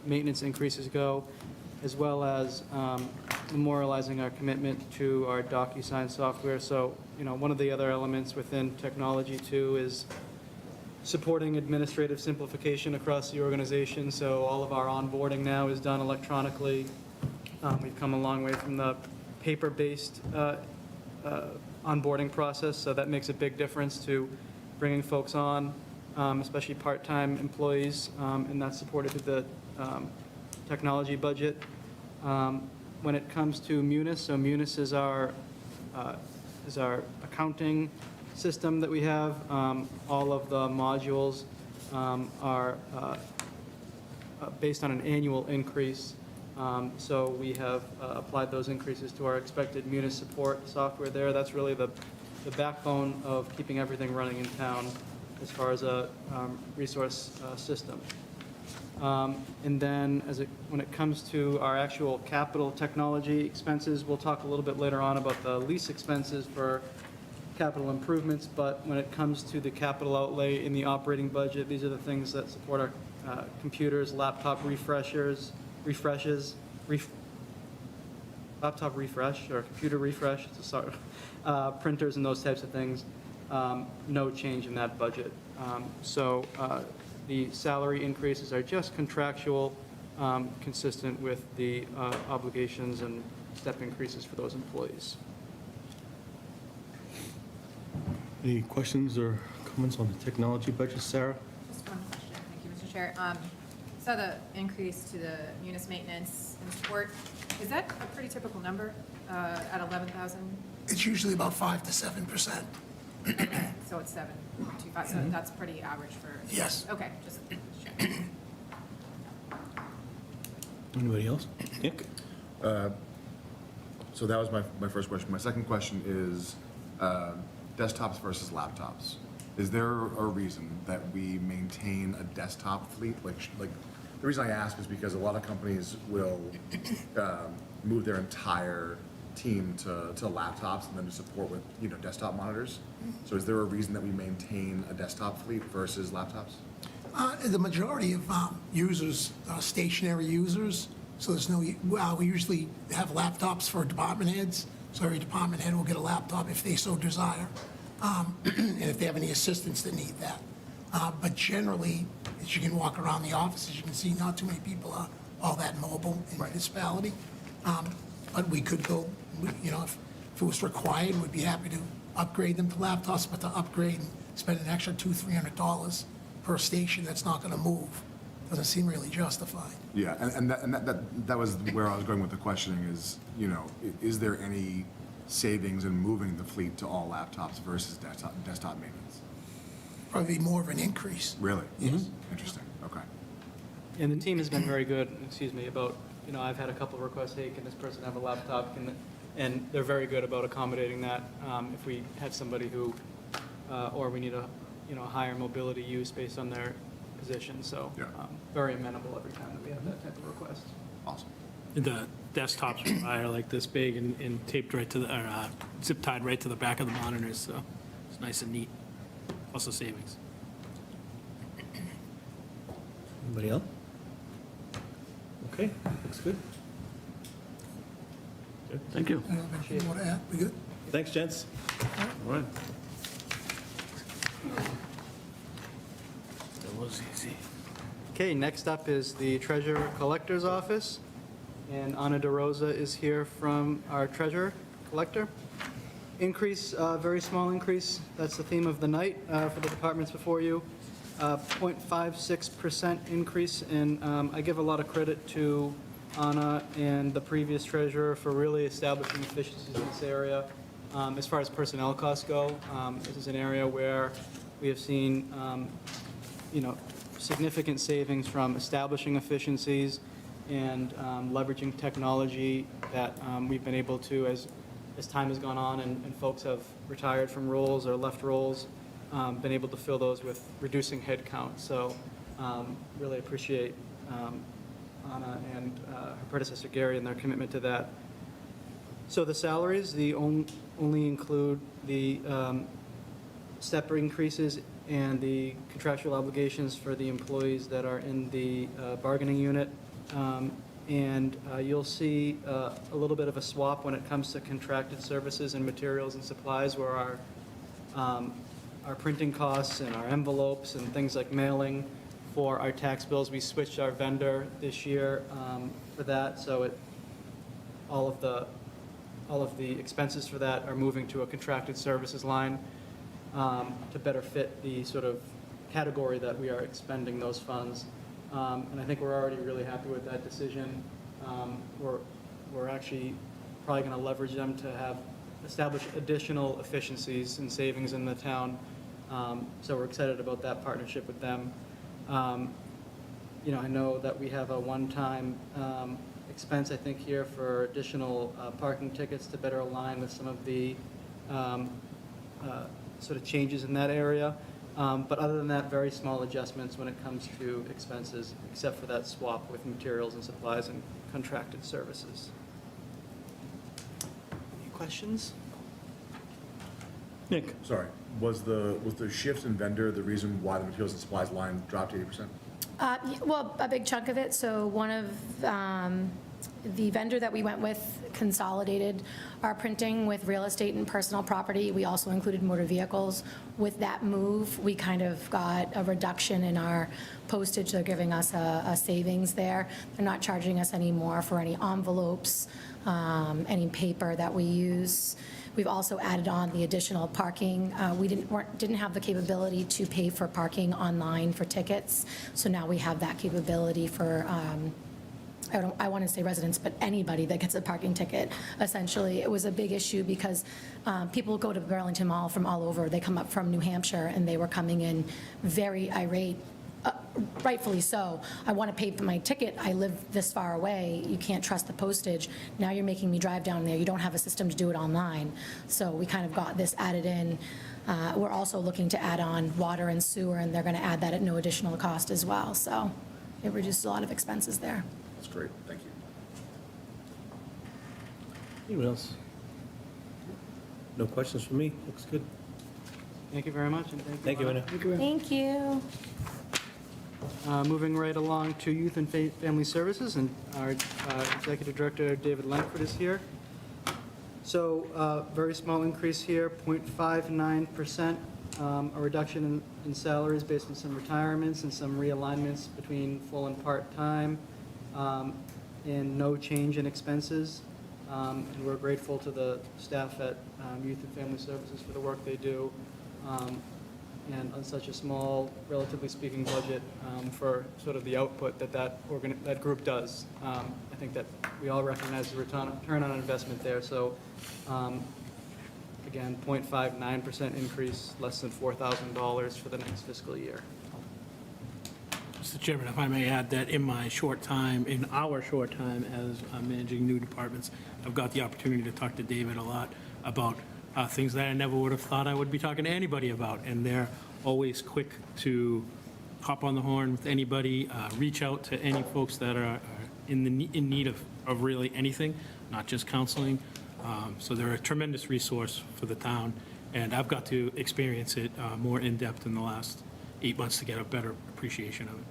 maintenance increases go, as well as memorializing our commitment to our DocuSign software. So, one of the other elements within technology too is supporting administrative simplification across the organization. So all of our onboarding now is done electronically. We've come a long way from the paper-based onboarding process, so that makes a big difference to bringing folks on, especially part-time employees, and that's supported through the technology budget. When it comes to Munis, so Munis is our accounting system that we have. All of the modules are based on an annual increase. So we have applied those increases to our expected Munis support software there. That's really the backbone of keeping everything running in town as far as a resource system. And then when it comes to our actual capital technology expenses, we'll talk a little bit later on about the lease expenses for capital improvements, but when it comes to the capital outlay in the operating budget, these are the things that support our computers, laptop refreshes, laptop refresh or computer refresh, sorry, printers and those types of things. No change in that budget. So the salary increases are just contractual, consistent with the obligations and step increases for those employees.
Any questions or comments on the technology budget, Sarah?
Just one question. Thank you, Mr. Chair. Saw the increase to the Munis maintenance and support. Is that a pretty typical number at 11,000?
It's usually about 5 to 7%.
So it's 7.25, so that's pretty average for?
Yes.
Okay, just checking.
Anybody else? Nick?
So that was my first question. My second question is desktops versus laptops. Is there a reason that we maintain a desktop fleet? Like the reason I ask is because a lot of companies will move their entire team to laptops and then to support with desktop monitors. So is there a reason that we maintain a desktop fleet versus laptops?
The majority of users are stationary users, so there's no, we usually have laptops for department heads, so every department head will get a laptop if they so desire, and if they have any assistants that need that. But generally, as you can walk around the office, as you can see, not too many people are all that mobile in municipality. But we could go, if it was required, we'd be happy to upgrade them to laptops, but to upgrade and spend an extra $200-300 per station that's not going to move doesn't seem really justified.
Yeah, and that was where I was going with the questioning is, is there any savings in moving the fleet to all laptops versus desktop maintenance?
Probably more of an increase.
Really? Yes. Interesting, okay.
And the team has been very good, about, I've had a couple of requests, hey, can this person have a laptop? And they're very good about accommodating that if we have somebody who, or we need a, higher mobility use based on their position. So very amenable every time that we have that type of request.
Awesome.
The desktops are like this big and taped right to the, or zip tied right to the back of the monitors, so it's nice and neat. Also savings.
Anybody else? Okay, looks good.
Thank you.
Want to add? We good?
Thanks, gents.
All right.
That was easy.
Okay, next up is the Treasurer Collector's Office, and Ana DeRosa is here from our Treasurer Collector. Increase, very small increase, that's the theme of the night for the departments before you. 0.56% increase, and I give a lot of credit to Ana and the previous treasurer for really establishing efficiencies in this area. As far as personnel costs go, this is an area where we have seen, significant savings from establishing efficiencies and leveraging technology that we've been able to, as time has gone on and folks have retired from roles or left roles, been able to fill those with reducing headcount. So really appreciate Ana and her predecessor Gary and their commitment to that. So the salaries, only include the step increases and the contractual obligations for the employees that are in the bargaining unit. And you'll see a little bit of a swap when it comes to contracted services and materials and supplies, where our printing costs and our envelopes and things like mailing for our tax bills, we switched our vendor this year for that, so all of the expenses for that are moving to a contracted services line to better fit the sort of category that we are expending those funds. And I think we're already really happy with that decision. We're actually probably going to leverage them to establish additional efficiencies and savings in the town. So we're excited about that partnership with them. I know that we have a one-time expense, I think, here for additional parking tickets to better align with some of the sort of changes in that area. But other than that, very small adjustments when it comes to expenses, except for that swap with materials and supplies and contracted services. Any questions?
Nick?
Sorry, was the shift in vendor the reason why the materials and supplies line dropped 80%?
Well, a big chunk of it. So one of the vendor that we went with consolidated our printing with real estate and personal property. We also included motor vehicles. With that move, we kind of got a reduction in our postage. They're giving us a savings there. They're not charging us any more for any envelopes, any paper that we use. We've also added on the additional parking. We didn't have the capability to pay for parking online for tickets, so now we have that capability for, I want to say residents, but anybody that gets a parking ticket. Essentially, it was a big issue because people go to Burlington Mall from all over. They come up from New Hampshire, and they were coming in very irate, rightfully so. I want to pay for my ticket. I live this far away. You can't trust the postage. Now you're making me drive down there. You don't have a system to do it online. So we kind of got this added in. We're also looking to add on water and sewer, and they're going to add that at no additional cost as well. So it reduces a lot of expenses there.
That's great, thank you.
Anyone else? No questions from me. Looks good.
Thank you very much, and
Thank you, Anna.
Thank you.
Moving right along to Youth and Family Services, and our Executive Director, David Langford, is here. So, very small increase here, 0.59%, a reduction in salaries based on some retirements and some realignments between full and part-time, and no change in expenses. And we're grateful to the staff at Youth and Family Services for the work they do. And on such a small, relatively speaking, budget for sort of the output that group does. I think that we all recognize the return on investment there. So, again, 0.59% increase, less than $4,000 for the next fiscal year.
Mr. Chairman, if I may add that in our short time as managing new departments, I've got the opportunity to talk to David a lot about things that I never would have thought I would be talking to anybody about, and they're always quick to hop on the horn with anybody, reach out to any folks that are in need of really anything, not just counseling. So they're a tremendous resource for the town, and I've got to experience it more in depth in the last 8 months to get a better appreciation of it.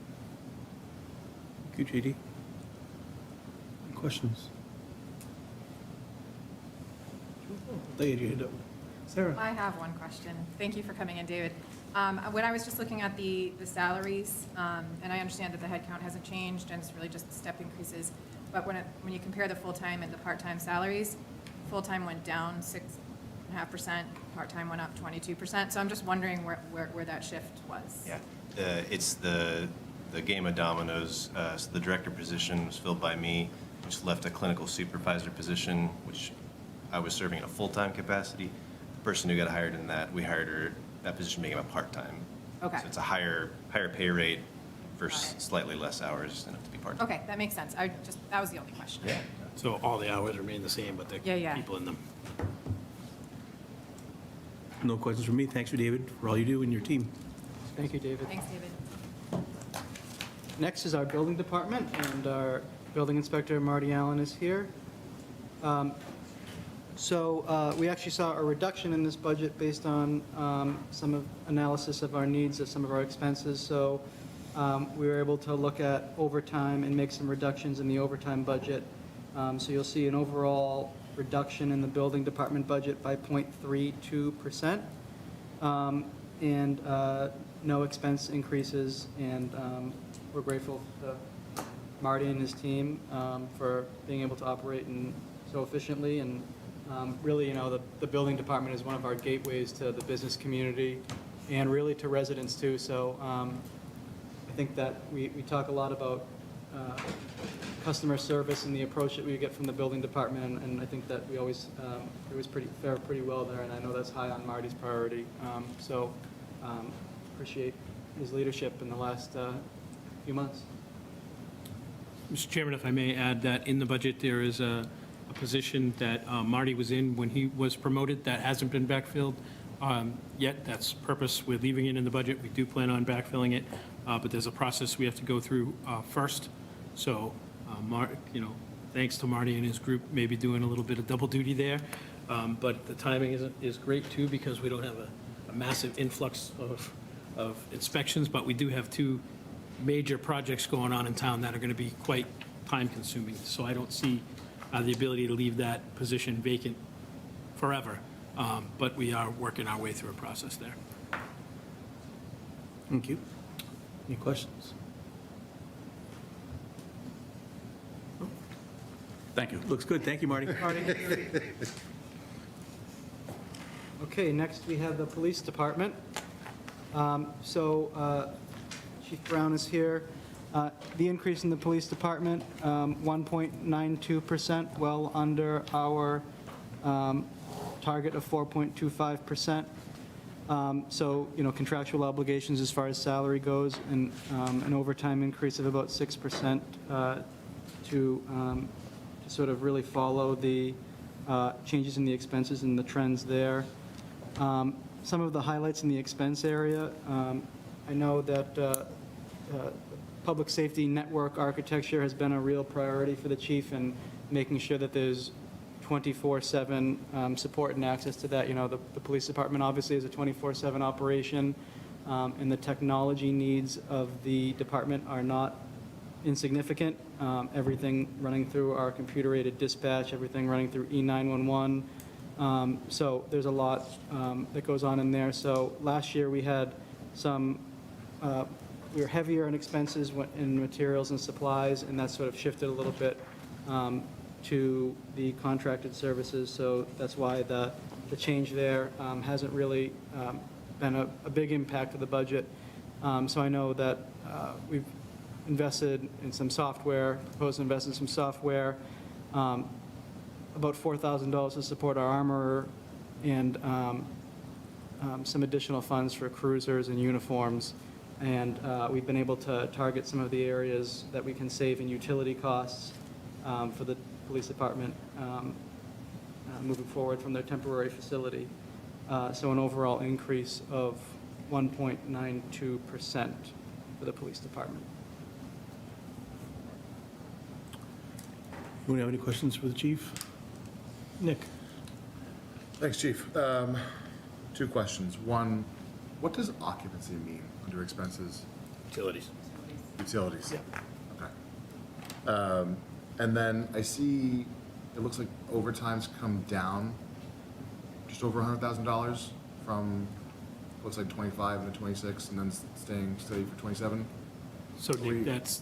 Thank you, JD. Any questions? There you go. Sarah?
I have one question. Thank you for coming in, David. When I was just looking at the salaries, and I understand that the headcount hasn't changed, and it's really just step increases, but when you compare the full-time and the part-time salaries, full-time went down 6.5%, part-time went up 22%, so I'm just wondering where that shift was.
Yeah, it's the game of dominoes. So the director position was filled by me, which left a clinical supervisor position, which I was serving in a full-time capacity. The person who got hired in that, we hired her, that position became a part-time.
Okay.
So it's a higher pay rate for slightly less hours enough to be part-time.
Okay, that makes sense. That was the only question.
Yeah.
So all the hours remain the same, but the
Yeah.
people in them.
No questions from me. Thanks for David, for all you do and your team.
Thank you, David.
Thanks, David.
Next is our building department, and our building inspector, Marty Allen, is here. So we actually saw a reduction in this budget based on some analysis of our needs of some of our expenses. So we were able to look at overtime and make some reductions in the overtime budget. So you'll see an overall reduction in the building department budget by 0.32%, and no expense increases. And we're grateful to Marty and his team for being able to operate so efficiently. And really, the building department is one of our gateways to the business community and really to residents too. So I think that we talk a lot about customer service and the approach that we get from the building department, and I think that we always fare pretty well there, and I know that's high on Marty's priority. So appreciate his leadership in the last few months.
Mr. Chairman, if I may add that in the budget, there is a position that Marty was in when he was promoted that hasn't been backfilled yet. That's purpose. We're leaving it in the budget. We do plan on backfilling it, but there's a process we have to go through first. So, thanks to Marty and his group, maybe doing a little bit of double duty there. But the timing is great too, because we don't have a massive influx of inspections, but we do have two major projects going on in town that are going to be quite time-consuming. So I don't see the ability to leave that position vacant forever, but we are working our way through a process there.
Thank you. Any questions?
Thank you.
Looks good. Thank you, Marty.
Okay, next we have the police department. So Chief Brown is here. The increase in the police department, 1.92%, well under our target of 4.25%. So, contractual obligations as far as salary goes, and an overtime increase of about 6% to sort of really follow the changes in the expenses and the trends there. Some of the highlights in the expense area, I know that public safety network architecture has been a real priority for the chief, and making sure that there's 24/7 support and access to that. The police department obviously is a 24/7 operation, and the technology needs of the department are not insignificant. Everything running through our computer-aided dispatch, everything running through E911. So there's a lot that goes on in there. So last year we had we were heavier in expenses in materials and supplies, and that sort of shifted a little bit to the contracted services. So that's why the change there hasn't really been a big impact to the budget. So I know that we've invested in some software, proposed to invest in some software, about $4,000 to support our armorer, and some additional funds for cruisers and uniforms. And we've been able to target some of the areas that we can save in utility costs for the police department moving forward from their temporary facility. So an overall increase of 1.92% for the police department.
Anyone have any questions for the chief? Nick?
Thanks, Chief. Two questions. One, what does occupancy mean under expenses?
Utilities.
Utilities?
Yeah.
Okay. And then I see, it looks like overtime's come down just over $100,000 from, looks like 25 and then 26, and then staying steady for 27.
So Nick, that's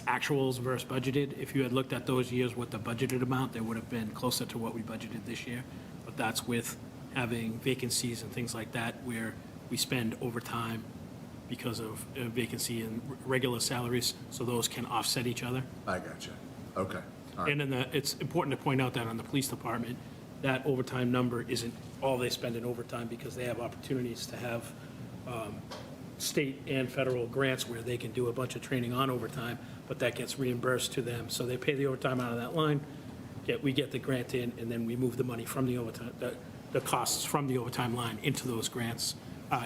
actuals versus budgeted. If you had looked at those years with the budgeted amount, they would have been closer to what we budgeted this year. But that's with having vacancies and things like that where we spend overtime because of vacancy and regular salaries, so those can offset each other.
I gotcha. Okay. All right.
And then it's important to point out that on the police department, that overtime number isn't all they spend in overtime because they have opportunities to have state and federal grants where they can do a bunch of training on overtime, but that gets reimbursed to them. So they pay the overtime out of that line, we get the grant in, and then we move the money from the overtime, the costs from the overtime line into those grants.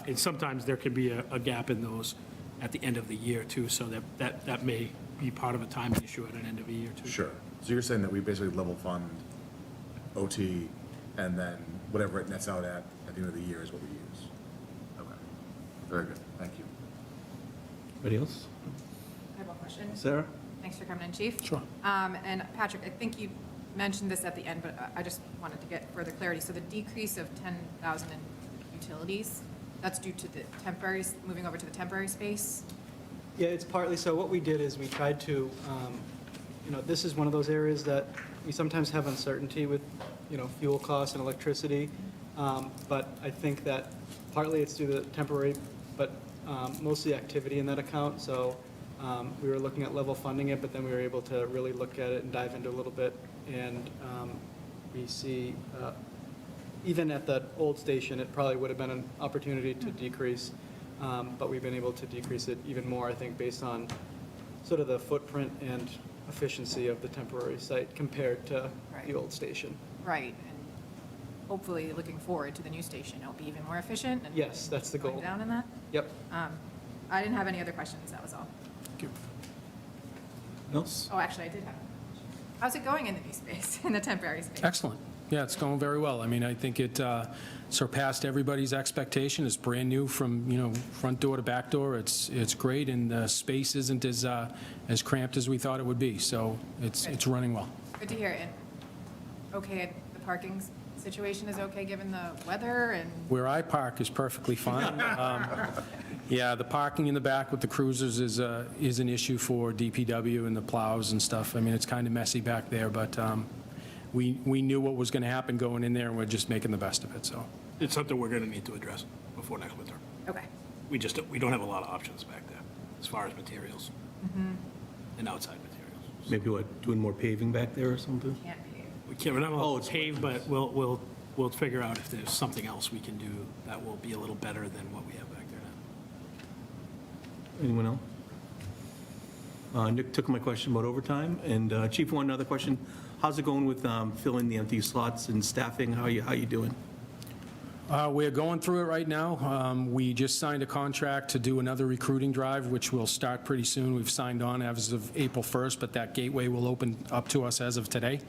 And sometimes there could be a gap in those at the end of the year too, so that may be part of a timing issue at an end of a year too.
Sure. So you're saying that we basically level fund OT, and then whatever it nets out at the end of the year is what we use? Okay. Very good. Thank you.
Anybody else?
I have one question.
Sarah?
Thanks for coming in, Chief.
Sure.
And Patrick, I think you mentioned this at the end, but I just wanted to get further clarity. So the decrease of 10,000 in utilities, that's due to the temporary, moving over to the temporary space?
Yeah, it's partly, so what we did is we tried to, this is one of those areas that we sometimes have uncertainty with, fuel costs and electricity. But I think that partly it's due to temporary, but mostly activity in that account. So we were looking at level funding it, but then we were able to really look at it and dive into a little bit. And we see, even at the old station, it probably would have been an opportunity to decrease. But we've been able to decrease it even more, I think, based on sort of the footprint and efficiency of the temporary site compared to the old station.
Right. And hopefully, looking forward to the new station, it'll be even more efficient? And
Yes, that's the
going
goal.
down in that?
Yep.
I didn't have any other questions, that was all.
Thank you. Else?
Oh, actually, I did have a question. How's it going in the new space, in the temporary space?
Excellent. Yeah, it's going very well. I mean, I think it surpassed everybody's expectation. It's brand new from, front door to back door. It's great, and the space isn't as cramped as we thought it would be. So it's running well.
Good to hear. And okay, the parking situation is okay, given the weather and?
Where I park is perfectly fine. Yeah, the parking in the back with the cruisers is an issue for DPW and the plows and stuff. I mean, it's kind of messy back there, but we knew what was going to happen going in there, and we're just making the best of it, so.
It's something we're going to need to address before next winter.
Okay.
We don't have a lot of options back there as far as materials and outside materials.
Maybe doing more paving back there or something?
Can't pave.
We're not allowed to pave, but we'll figure out if there's something else we can do that will be a little better than what we have back there now.
Anyone else? Nick took my question about overtime, and Chief, one other question. How's it going with filling the empty slots and staffing? How you doing?
We're going through it right now. We just signed a contract to do another recruiting drive, which will start pretty soon. We've signed on as of April 1st, but that gateway will open up to us as of today.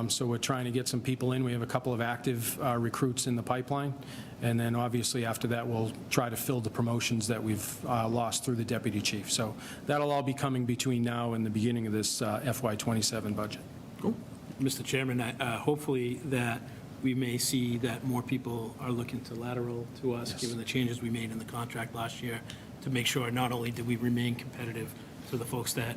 So we're trying to get some people in. We have a couple of active recruits in the pipeline. And then obviously after that, we'll try to fill the promotions that we've lost through the deputy chief. So that'll all be coming between now and the beginning of this FY27 budget.
Cool.
Mr. Chairman, hopefully that we may see that more people are looking to lateral to us, given the changes we made in the contract last year, to make sure not only do we remain competitive to the folks that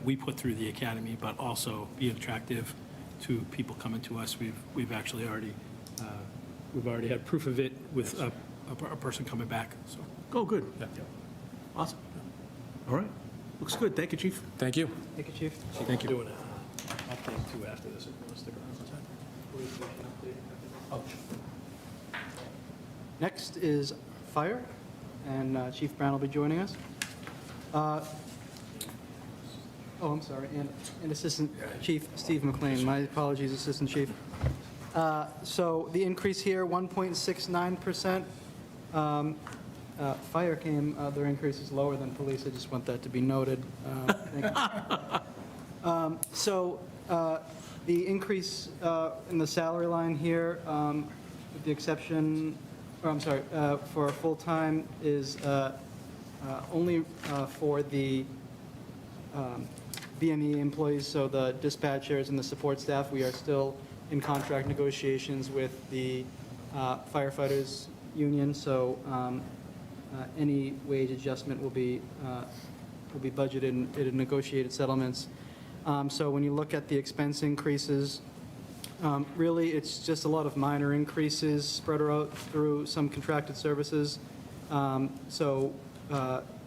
we put through the academy, but also be attractive to people coming to us. We've actually already had proof of it with a person coming back, so.
Oh, good.
Yeah.
Awesome. All right. Looks good. Thank you, Chief.
Thank you.
Thank you, Chief.
Thank you.
Doing an update too after this. Stick around for a second.
Next is Fire, and Chief Brown will be joining us. I'm sorry, and Assistant Chief Steve McLean. My apologies, Assistant Chief. So the increase here, 1.69%. Fire their increase is lower than police. I just want that to be noted. Thank you. So the increase in the salary line here, with the exception, for full-time is only for the VME employees, so the dispatchers and the support staff, we are still in contract negotiations with the firefighters union, so any wage adjustment will be budgeted in negotiated settlements. So when you look at the expense increases, really, it's just a lot of minor increases spread out through some contracted services.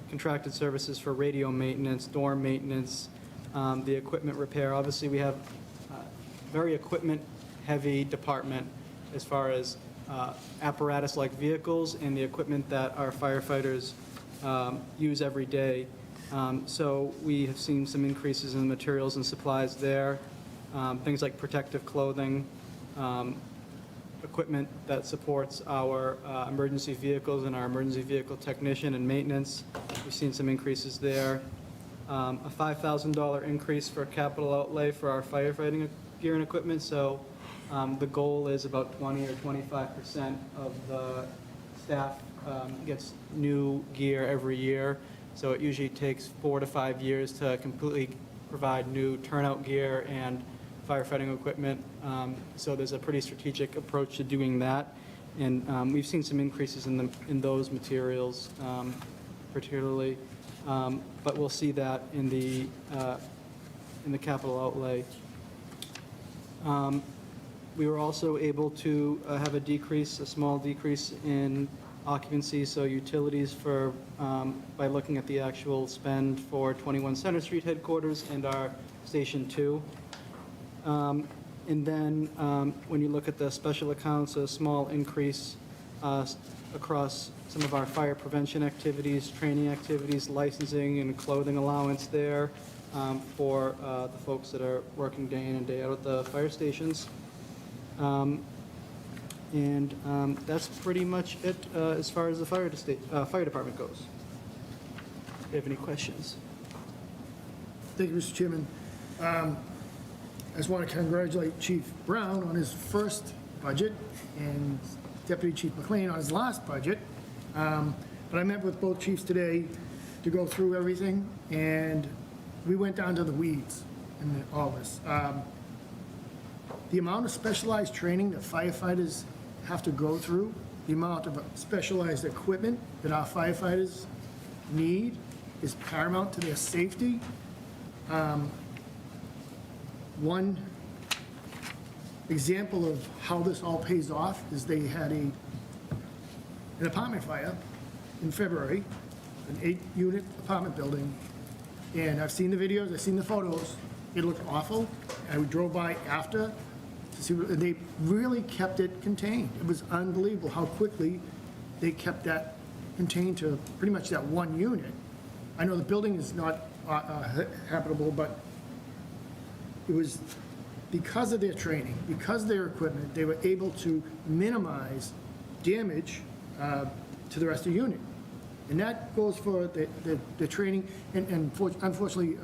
Contracted services for radio maintenance, dorm maintenance, the equipment repair. Obviously, we have very equipment-heavy department as far as apparatus like vehicles and the equipment that our firefighters use every day. So we have seen some increases in materials and supplies there, things like protective clothing, equipment that supports our emergency vehicles and our emergency vehicle technician and maintenance. We've seen some increases there. A $5,000 increase for capital outlay for our firefighting gear and equipment. So the goal is about 20 or 25% of the staff gets new gear every year. So it usually takes 4 to 5 years to completely provide new turnout gear and firefighting equipment. So there's a pretty strategic approach to doing that. And we've seen some increases in those materials particularly. But we'll see that in the capital outlay. We were also able to have a small decrease in occupancy, so utilities by looking at the actual spend for 21 Center Street headquarters and our Station 2. And then when you look at the special accounts, a small increase across some of our fire prevention activities, training activities, licensing and clothing allowance there for the folks that are working day in and day out at the fire stations. And that's pretty much it as far as the fire department goes. Do you have any questions?
Thank you, Mr. Chairman. I just want to congratulate Chief Brown on his first budget and Deputy Chief McLean on his last budget. But I met with both chiefs today to go through everything, and we went down to the weeds in all this. The amount of specialized training that firefighters have to go through, the amount of specialized equipment that our firefighters need is paramount to their safety. One example of how this all pays off is they had an apartment fire in February, an 8-unit apartment building, and I've seen the videos, I've seen the photos. It looked awful. I drove by after to see, they really kept it contained. It was unbelievable how quickly they kept that contained to pretty much that one unit. I know the building is not habitable, but it was because of their training, because of their equipment, they were able to minimize damage to the rest of the unit. And that goes for the training, and unfortunately,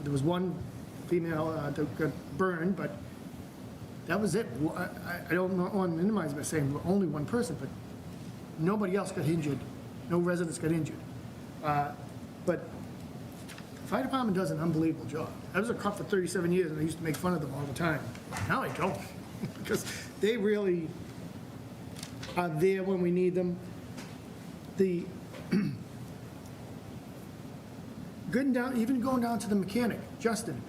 there was one female that got burned, but that was it. I don't want to minimize by saying only one person, but nobody else got injured. No residents got injured. But the fire department does an unbelievable job. I was a cop for 37 years, and I used to make fun of them all the time. Now I don't, because they really are there when we need them. Going down to the mechanic, Justin.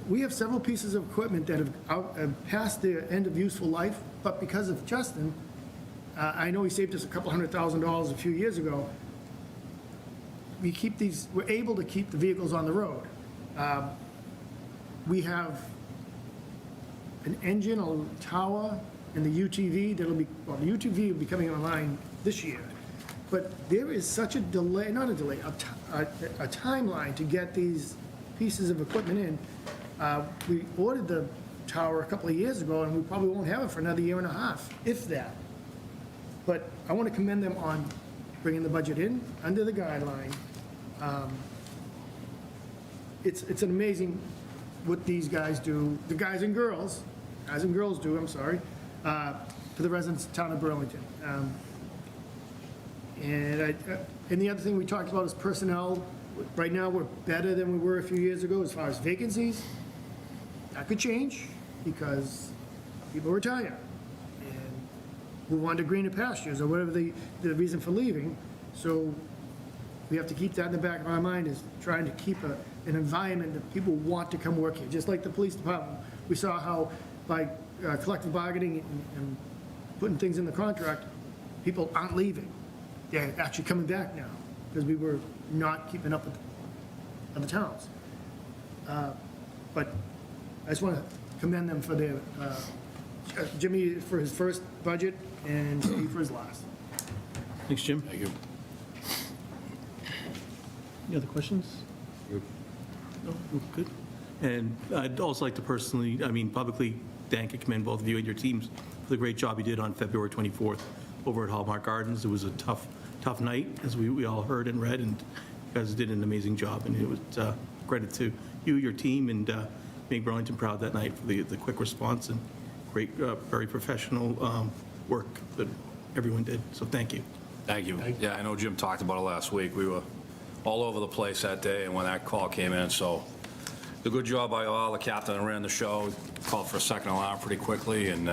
We have several pieces of equipment that have passed their end of useful life, but because of Justin, I know he saved us a couple $100,000 a few years ago. We're able to keep the vehicles on the road. We have an engine, a tower, and the UTV the UTV will be coming online this year. But there is such a delay, not a delay, a timeline to get these pieces of equipment in. We ordered the tower a couple of years ago, and we probably won't have it for another year and a half, if that. But I want to commend them on bringing the budget in under the guideline. It's an amazing what these guys do, the guys and girls do, I'm sorry, for the residents of the town of Burlington. And the other thing we talked about is personnel. right now, we're better than we were a few years ago as far as vacancies. That could change because people retire and move on to greener pastures or whatever the reason for leaving. So we have to keep that in the back of our mind, is trying to keep an environment that people want to come work here, just like the police department. We saw how by collective bargaining and putting things in the contract, people aren't leaving. They're actually coming back now because we were not keeping up with other towns. But I just want to commend them for their, Jimmy for his first budget and Steve for his last.
Thanks, Jim. Thank you. Any other questions? No, good. And I'd also like to personally, publicly thank and commend both of you and your teams for the great job you did on February 24th over at Hallmark Gardens. It was a tough night, as we all heard and read, and you guys did an amazing job. And it was credit to you, your team, and make Burlington proud that night for the quick response and great, very professional work that everyone did. So thank you.
Thank you. Yeah, I know Jim talked about it last week. We were all over the place that day and when that call came in, so the good job by all. The captain that ran the show called for a second alarm pretty quickly, and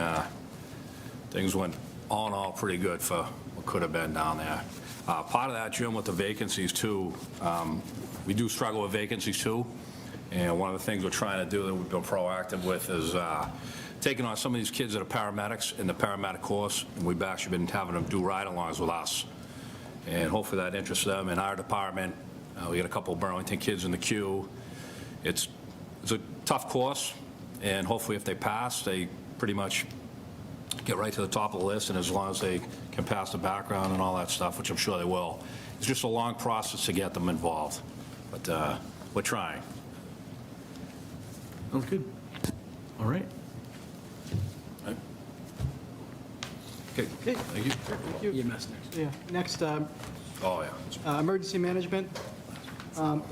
things went all in all pretty good for what could have been down there. Part of that, Jim, with the vacancies too, we do struggle with vacancies too, and one of the things we're trying to do that we've been proactive with is taking on some of these kids that are paramedics in the paramedic course, and we've actually been having them do ride-alongs with us. And hopefully that interests them. In our department, we got a couple of Burlington kids in the queue. It's a tough course, and hopefully if they pass, they pretty much get right to the top of the list, and as long as they can pass the background and all that stuff, which I'm sure they will. It's just a long process to get them involved, but we're trying.
Sounds good. All right.
Okay, thank you.
Thank you.
EMS next.
Yeah, next,
Oh, yeah.
emergency management.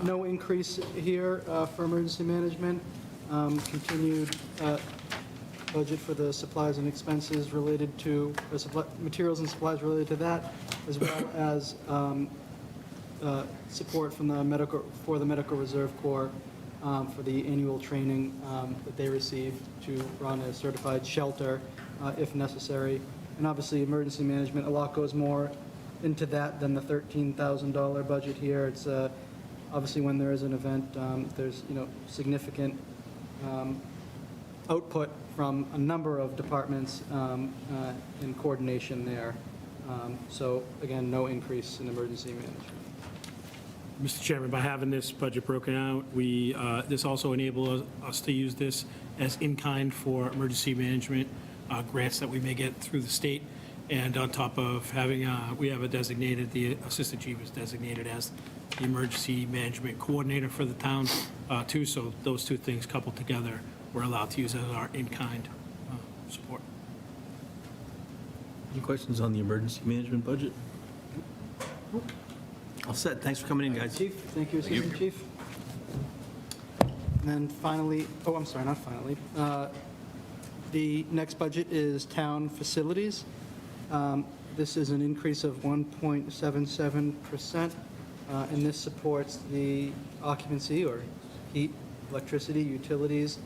No increase here for emergency management. Continued budget for the supplies and expenses related to, materials and supplies related to that, as well as support from the Medical Reserve Corps for the annual training that they receive to run a certified shelter if necessary. And obviously, emergency management, a lot goes more into that than the $13,000 budget here. It's obviously when there is an event, there's significant output from a number of departments in coordination there. So again, no increase in emergency management.
Mr. Chairman, by having this budget broken out, this also enables us to use this as in-kind for emergency management grants that we may get through the state. And on top of having, we have the assistant chief is designated as the emergency management coordinator for the town too. So those two things coupled together, we're allowed to use as our in-kind support.
Any questions on the emergency management budget? All set. Thanks for coming in, guys.
Chief, thank you, Assistant Chief. And then finally, I'm sorry, not finally. The next budget is town facilities. This is an increase of 1.77%, and this supports the occupancy or heat, electricity, utilities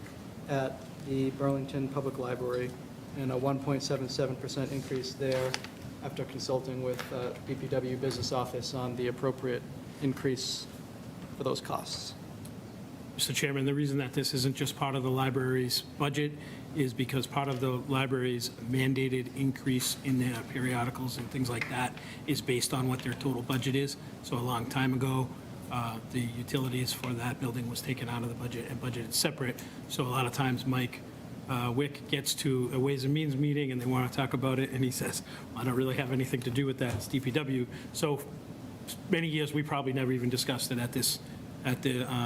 at the Burlington Public Library, and a 1.77% increase there after consulting with BPW Business Office on the appropriate increase for those costs.
Mr. Chairman, the reason that this isn't just part of the library's budget is because part of the library's mandated increase in their periodicals and things like that is based on what their total budget is. So a long time ago, the utilities for that building was taken out of the budget and budgeted separate. So a lot of times Mike Wick gets to a Ways and Means meeting and they want to talk about it, and he says, well, I don't really have anything to do with that, it's DPW. So many years, we probably never even discussed it at the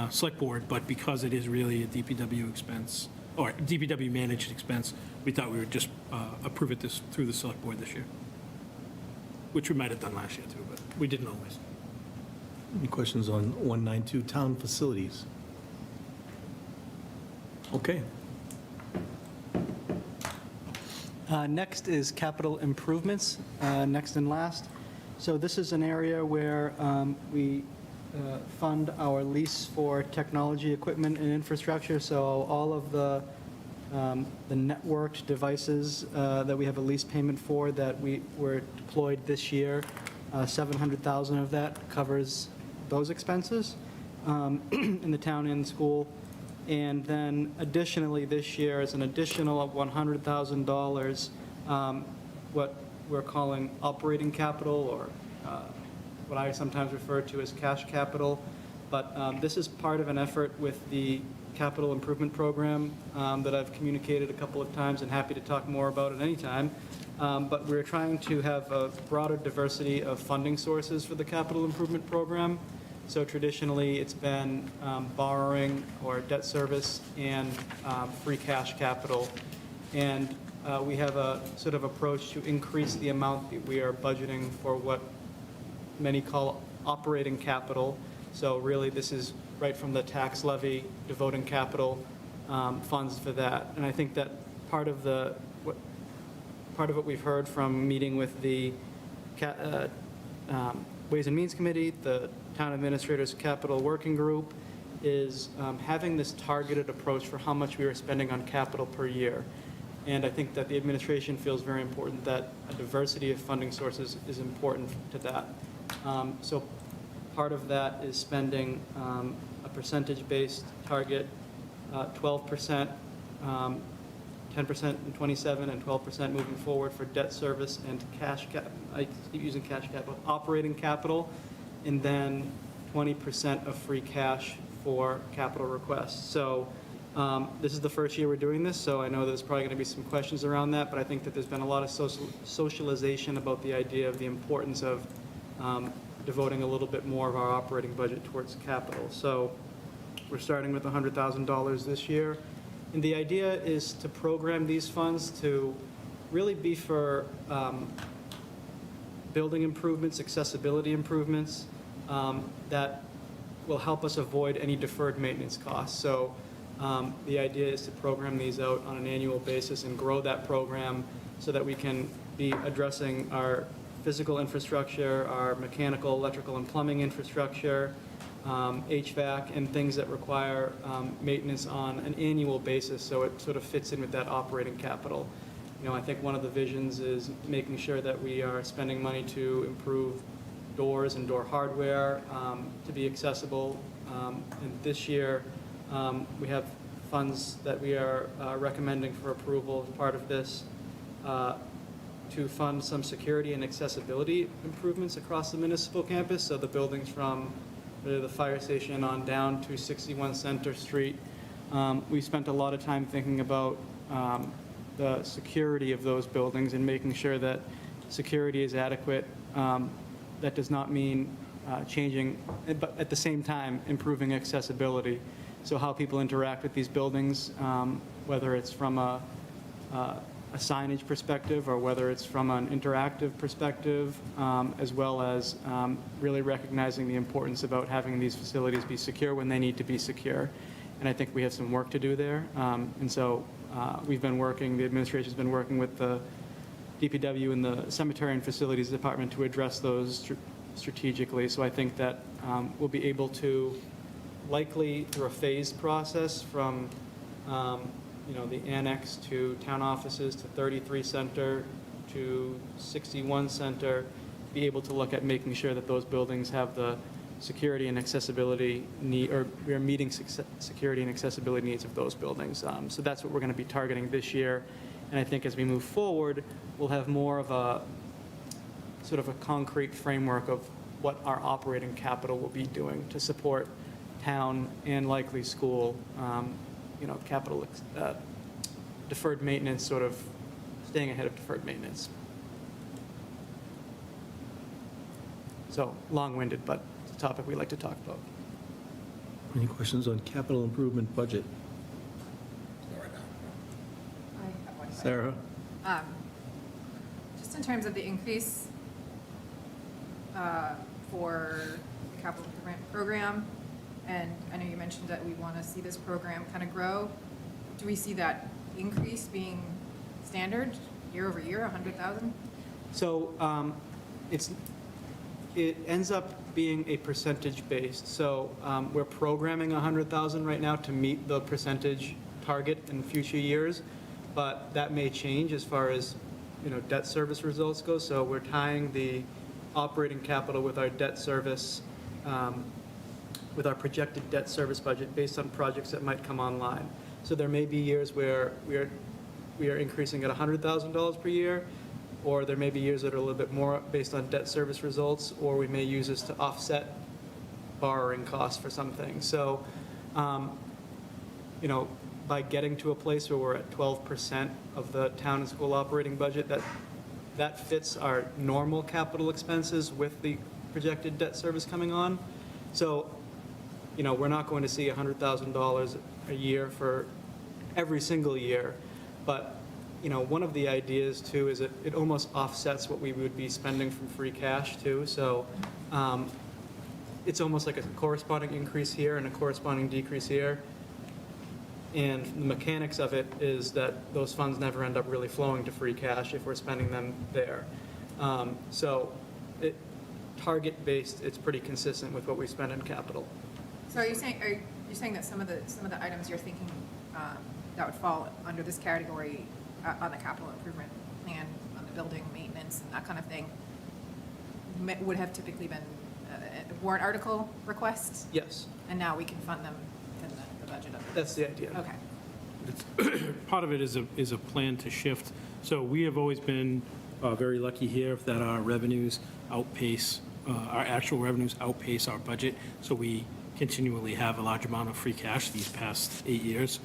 select board, but because it is really a DPW expense, or DPW managed expense, we thought we would just approve it through the select board this year, which we might have done last year too, but we didn't always.
Any questions on 192 town facilities? Okay.
Next is capital improvements, next and last. So this is an area where we fund our lease for technology equipment and infrastructure. So all of the networked devices that we have a lease payment for that we were deployed this year, 700,000 of that covers those expenses in the town and school. And then additionally, this year is an additional of $100,000, what we're calling operating capital, or what I sometimes refer to as cash capital. But this is part of an effort with the capital improvement program that I've communicated a couple of times and happy to talk more about at any time. But we're trying to have a broader diversity of funding sources for the capital improvement program. So traditionally, it's been borrowing or debt service and free cash capital. And we have a sort of approach to increase the amount that we are budgeting for what many call operating capital. So really, this is right from the tax levy, devoting capital funds for that. And I think that part of what we've heard from meeting with the Ways and Means Committee, the Town Administrators Capital Working Group, is having this targeted approach for how much we are spending on capital per year. And I think that the administration feels very important that a diversity of funding sources is important to that. So part of that is spending a percentage-based target, 12%, 10% in '27, and 12% moving forward for debt service and cash cap. I keep using cash capital, operating capital, and then 20% of free cash for capital requests. So this is the first year we're doing this, so I know there's probably going to be some questions around that, but I think that there's been a lot of socialization about the idea of the importance of devoting a little bit more of our operating budget towards capital. So we're starting with $100,000 this year. And the idea is to program these funds to really be for building improvements, accessibility improvements that will help us avoid any deferred maintenance costs. So the idea is to program these out on an annual basis and grow that program so that we can be addressing our physical infrastructure, our mechanical, electrical, and plumbing infrastructure, HVAC, and things that require maintenance on an annual basis, so it sort of fits in with that operating capital. You know, I think one of the visions is making sure that we are spending money to improve doors and door hardware to be accessible. And this year, we have funds that we are recommending for approval as part of this to fund some security and accessibility improvements across the municipal campus. So the buildings from the fire station on down to 61 Center Street. We spent a lot of time thinking about the security of those buildings and making sure that security is adequate. That does not mean changing, but at the same time, improving accessibility. So how people interact with these buildings, whether it's from a signage perspective or whether it's from an interactive perspective, as well as really recognizing the importance about having these facilities be secure when they need to be secure. And I think we have some work to do there. And so we've been working, the administration's been working with the DPW and the Cemetery and Facilities Department to address those strategically. So I think that we'll be able to, likely through a phased process from the annex to town offices to 33 Center to 61 Center, be able to look at making sure that those buildings have the security and accessibility need, or we are meeting security and accessibility needs of those buildings. So that's what we're going to be targeting this year. And I think as we move forward, we'll have more of a sort of a concrete framework of what our operating capital will be doing to support town and likely school, capital deferred maintenance, sort of staying ahead of deferred maintenance. So long-winded, but it's a topic we like to talk about.
Any questions on capital improvement budget? Sarah?
Just in terms of the increase for the capital improvement program, and I know you mentioned that we want to see this program kind of grow. Do we see that increase being standard year over year, 100,000?
So it ends up being a percentage-based. So we're programming 100,000 right now to meet the percentage target in future years, but that may change as far as, debt service results go. So we're tying the operating capital with our debt service, with our projected debt service budget based on projects that might come online. So there may be years where we are increasing at $100,000 per year, or there may be years that are a little bit more based on debt service results, or we may use this to offset borrowing costs for some things. So, by getting to a place where we're at 12% of the town and school operating budget, that fits our normal capital expenses with the projected debt service coming on. So, we're not going to see $100,000 a year for every single year, but one of the ideas too is it almost offsets what we would be spending from free cash too. So it's almost like a corresponding increase here and a corresponding decrease here. And the mechanics of it is that those funds never end up really flowing to free cash if we're spending them there. So target-based, it's pretty consistent with what we spend in capital.
So are you saying that some of the items you're thinking that would fall under this category on the capital improvement plan, on the building maintenance and that kind of thing, would have typically been warrant article requests?
Yes.
And now we can fund them in the budget of it?
That's the idea.
Okay.
Part of it is a plan to shift. So we have always been very lucky here that our revenues outpace, our actual revenues outpace our budget. So we continually have a large amount of free cash these past 8 years.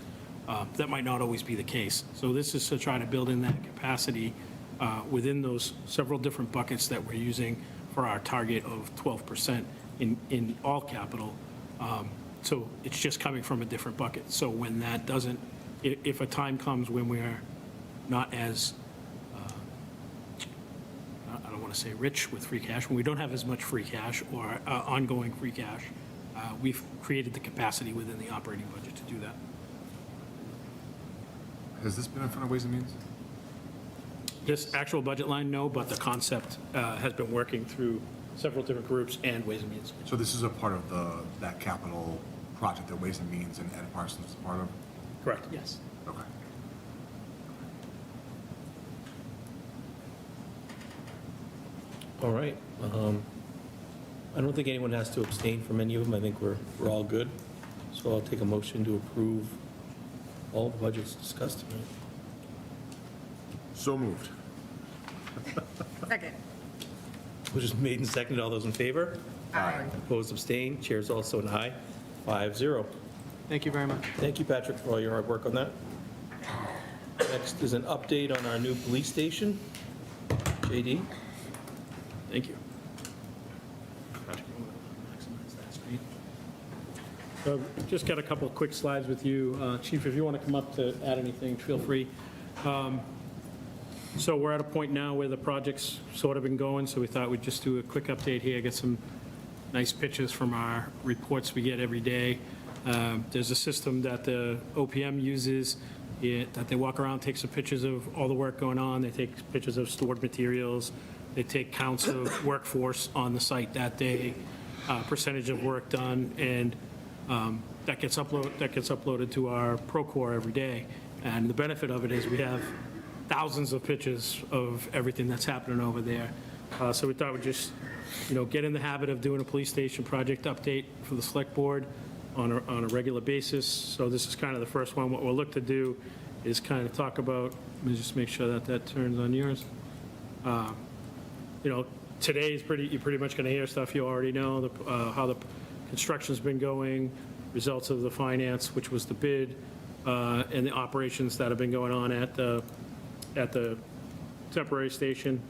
That might not always be the case. So this is to try to build in that capacity within those several different buckets that we're using for our target of 12% in all capital. So it's just coming from a different bucket. So when that doesn't, if a time comes when we're not as, I don't want to say rich with free cash, when we don't have as much free cash or ongoing free cash, we've created the capacity within the operating budget to do that.
Has this been in front of Ways and Means?
This actual budget line, no, but the concept has been working through several different groups and Ways and Means.
So this is a part of that capital project that Ways and Means and Ed Parsons is part of?
Correct, yes.
Okay.
All right. I don't think anyone has to abstain from any of them. I think we're all good. So I'll take a motion to approve all the budgets discussed tonight.
So moved.
Second.
Which is made and seconded. All those in favor?
Aye.
Opposed, abstained. Chair's also an aye. 5-0.
Thank you very much.
Thank you, Patrick, for all your hard work on that. Next is an update on our new police station. JD?
Thank you. Patrick, you want to maximize that screen? So just got a couple of quick slides with you. Chief, if you want to come up to add anything, feel free. So we're at a point now where the project's sort of been going, so we thought we'd just do a quick update here, get some nice pictures from our reports we get every day. There's a system that the OPM uses, that they walk around, take some pictures of all the work going on. They take pictures of stored materials. They take counts of workforce on the site that day, percentage of work done, and that gets uploaded to our Procore every day. And the benefit of it is we have thousands of pictures of everything that's happening over there. So we thought we'd just, get in the habit of doing a police station project update for the select board on a regular basis. So this is kind of the first one. What we'll look to do is kind of talk about, let me just make sure that turns on yours. Today is you're pretty much going to hear stuff you already know, how the construction's been going, results of the finance, which was the bid, and the operations that have been going on at the temporary station.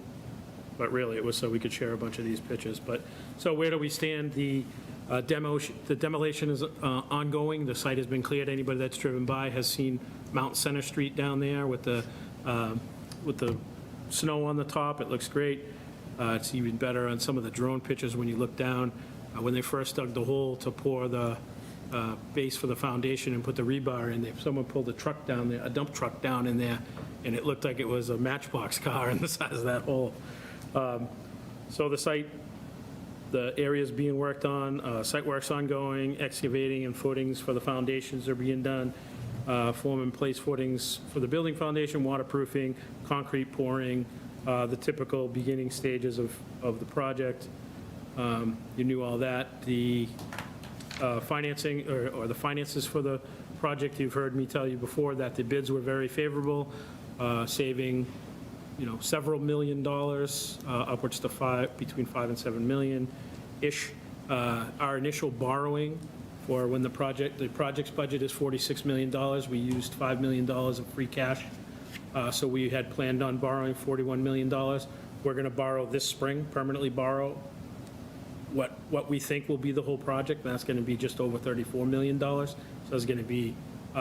But really, it was so we could share a bunch of these pictures. But, so where do we stand? The demolition is ongoing. The site has been cleared. Anybody that's driven by has seen Mount Center Street down there with the snow on the top. It looks great. It's even better on some of the drone pictures when you look down. When they first dug the hole to pour the base for the foundation and put the rebar in there, someone pulled a truck down there, a dump truck down in there, and it looked like it was a Matchbox car in the size of that hole. So the site The area's being worked on, site work's ongoing, excavating and footings for the foundations are being done, form and place footings for the building foundation, waterproofing, concrete pouring, the typical beginning stages of the project. You knew all that. The financing, or the finances for the project, you've heard me tell you before that the bids were very favorable, saving, several $1 million, upwards to between 5 and 7 million-ish. Our initial borrowing for when the project's budget is $46 million, we used $5 million of free cash. So we had planned on borrowing $41 million. We're going to borrow this spring, permanently borrow what we think will be the whole project, and that's going to be just over $34 million. So there's going to be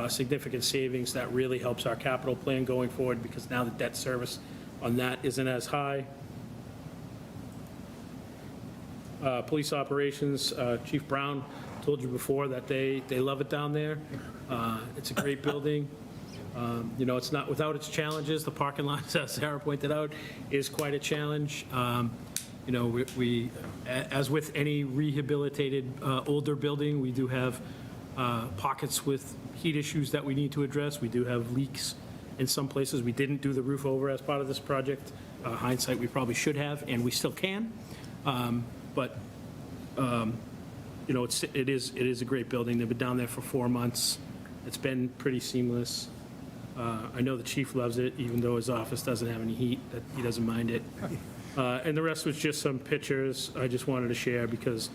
significant savings that really helps our capital plan going forward, because now the debt service on that isn't as high. Police operations, Chief Brown told you before that they love it down there. It's a great building. It's not without its challenges. The parking lot, as Sarah pointed out, is quite a challenge. We, as with any rehabilitated older building, we do have pockets with heat issues that we need to address. We do have leaks in some places. We didn't do the roof over as part of this project. Hindsight, we probably should have, and we still can. But it is a great building. They've been down there for 4 months. It's been pretty seamless. I know the chief loves it, even though his office doesn't have any heat, that he doesn't mind it. And the rest was just some pictures I just wanted to share because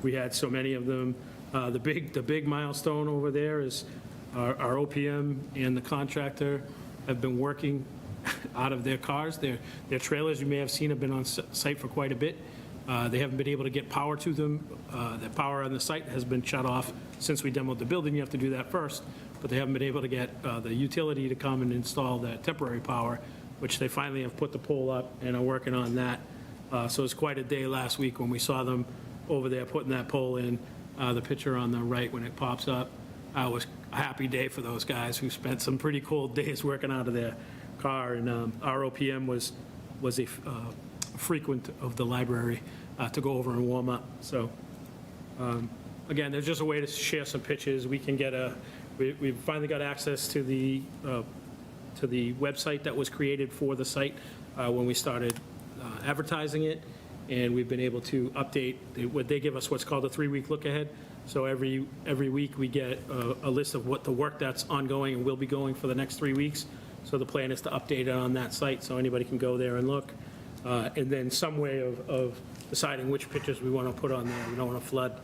we had so many of them. The big milestone over there is our OPM and the contractor have been working out of their cars. Their trailers, you may have seen, have been on site for quite a bit. They haven't been able to get power to them. The power on the site has been shut off since we demoed the building. You have to do that first. But they haven't been able to get the utility to come and install the temporary power, which they finally have put the pole up and are working on that. So it was quite a day last week when we saw them over there putting that pole in. The picture on the right when it pops up was a happy day for those guys who spent some pretty cold days working out of their car. And our OPM was a frequent of the library to go over and warm up. So again, there's just a way to share some pictures. We can get we've finally got access to the website that was created for the site when we started advertising it, and we've been able to update. They give us what's called a 3-week look ahead. So every week we get a list of what the work that's ongoing and will be going for the next 3 weeks. So the plan is to update it on that site so anybody can go there and look. And then some way of deciding which pictures we want to put on there. We don't want to flood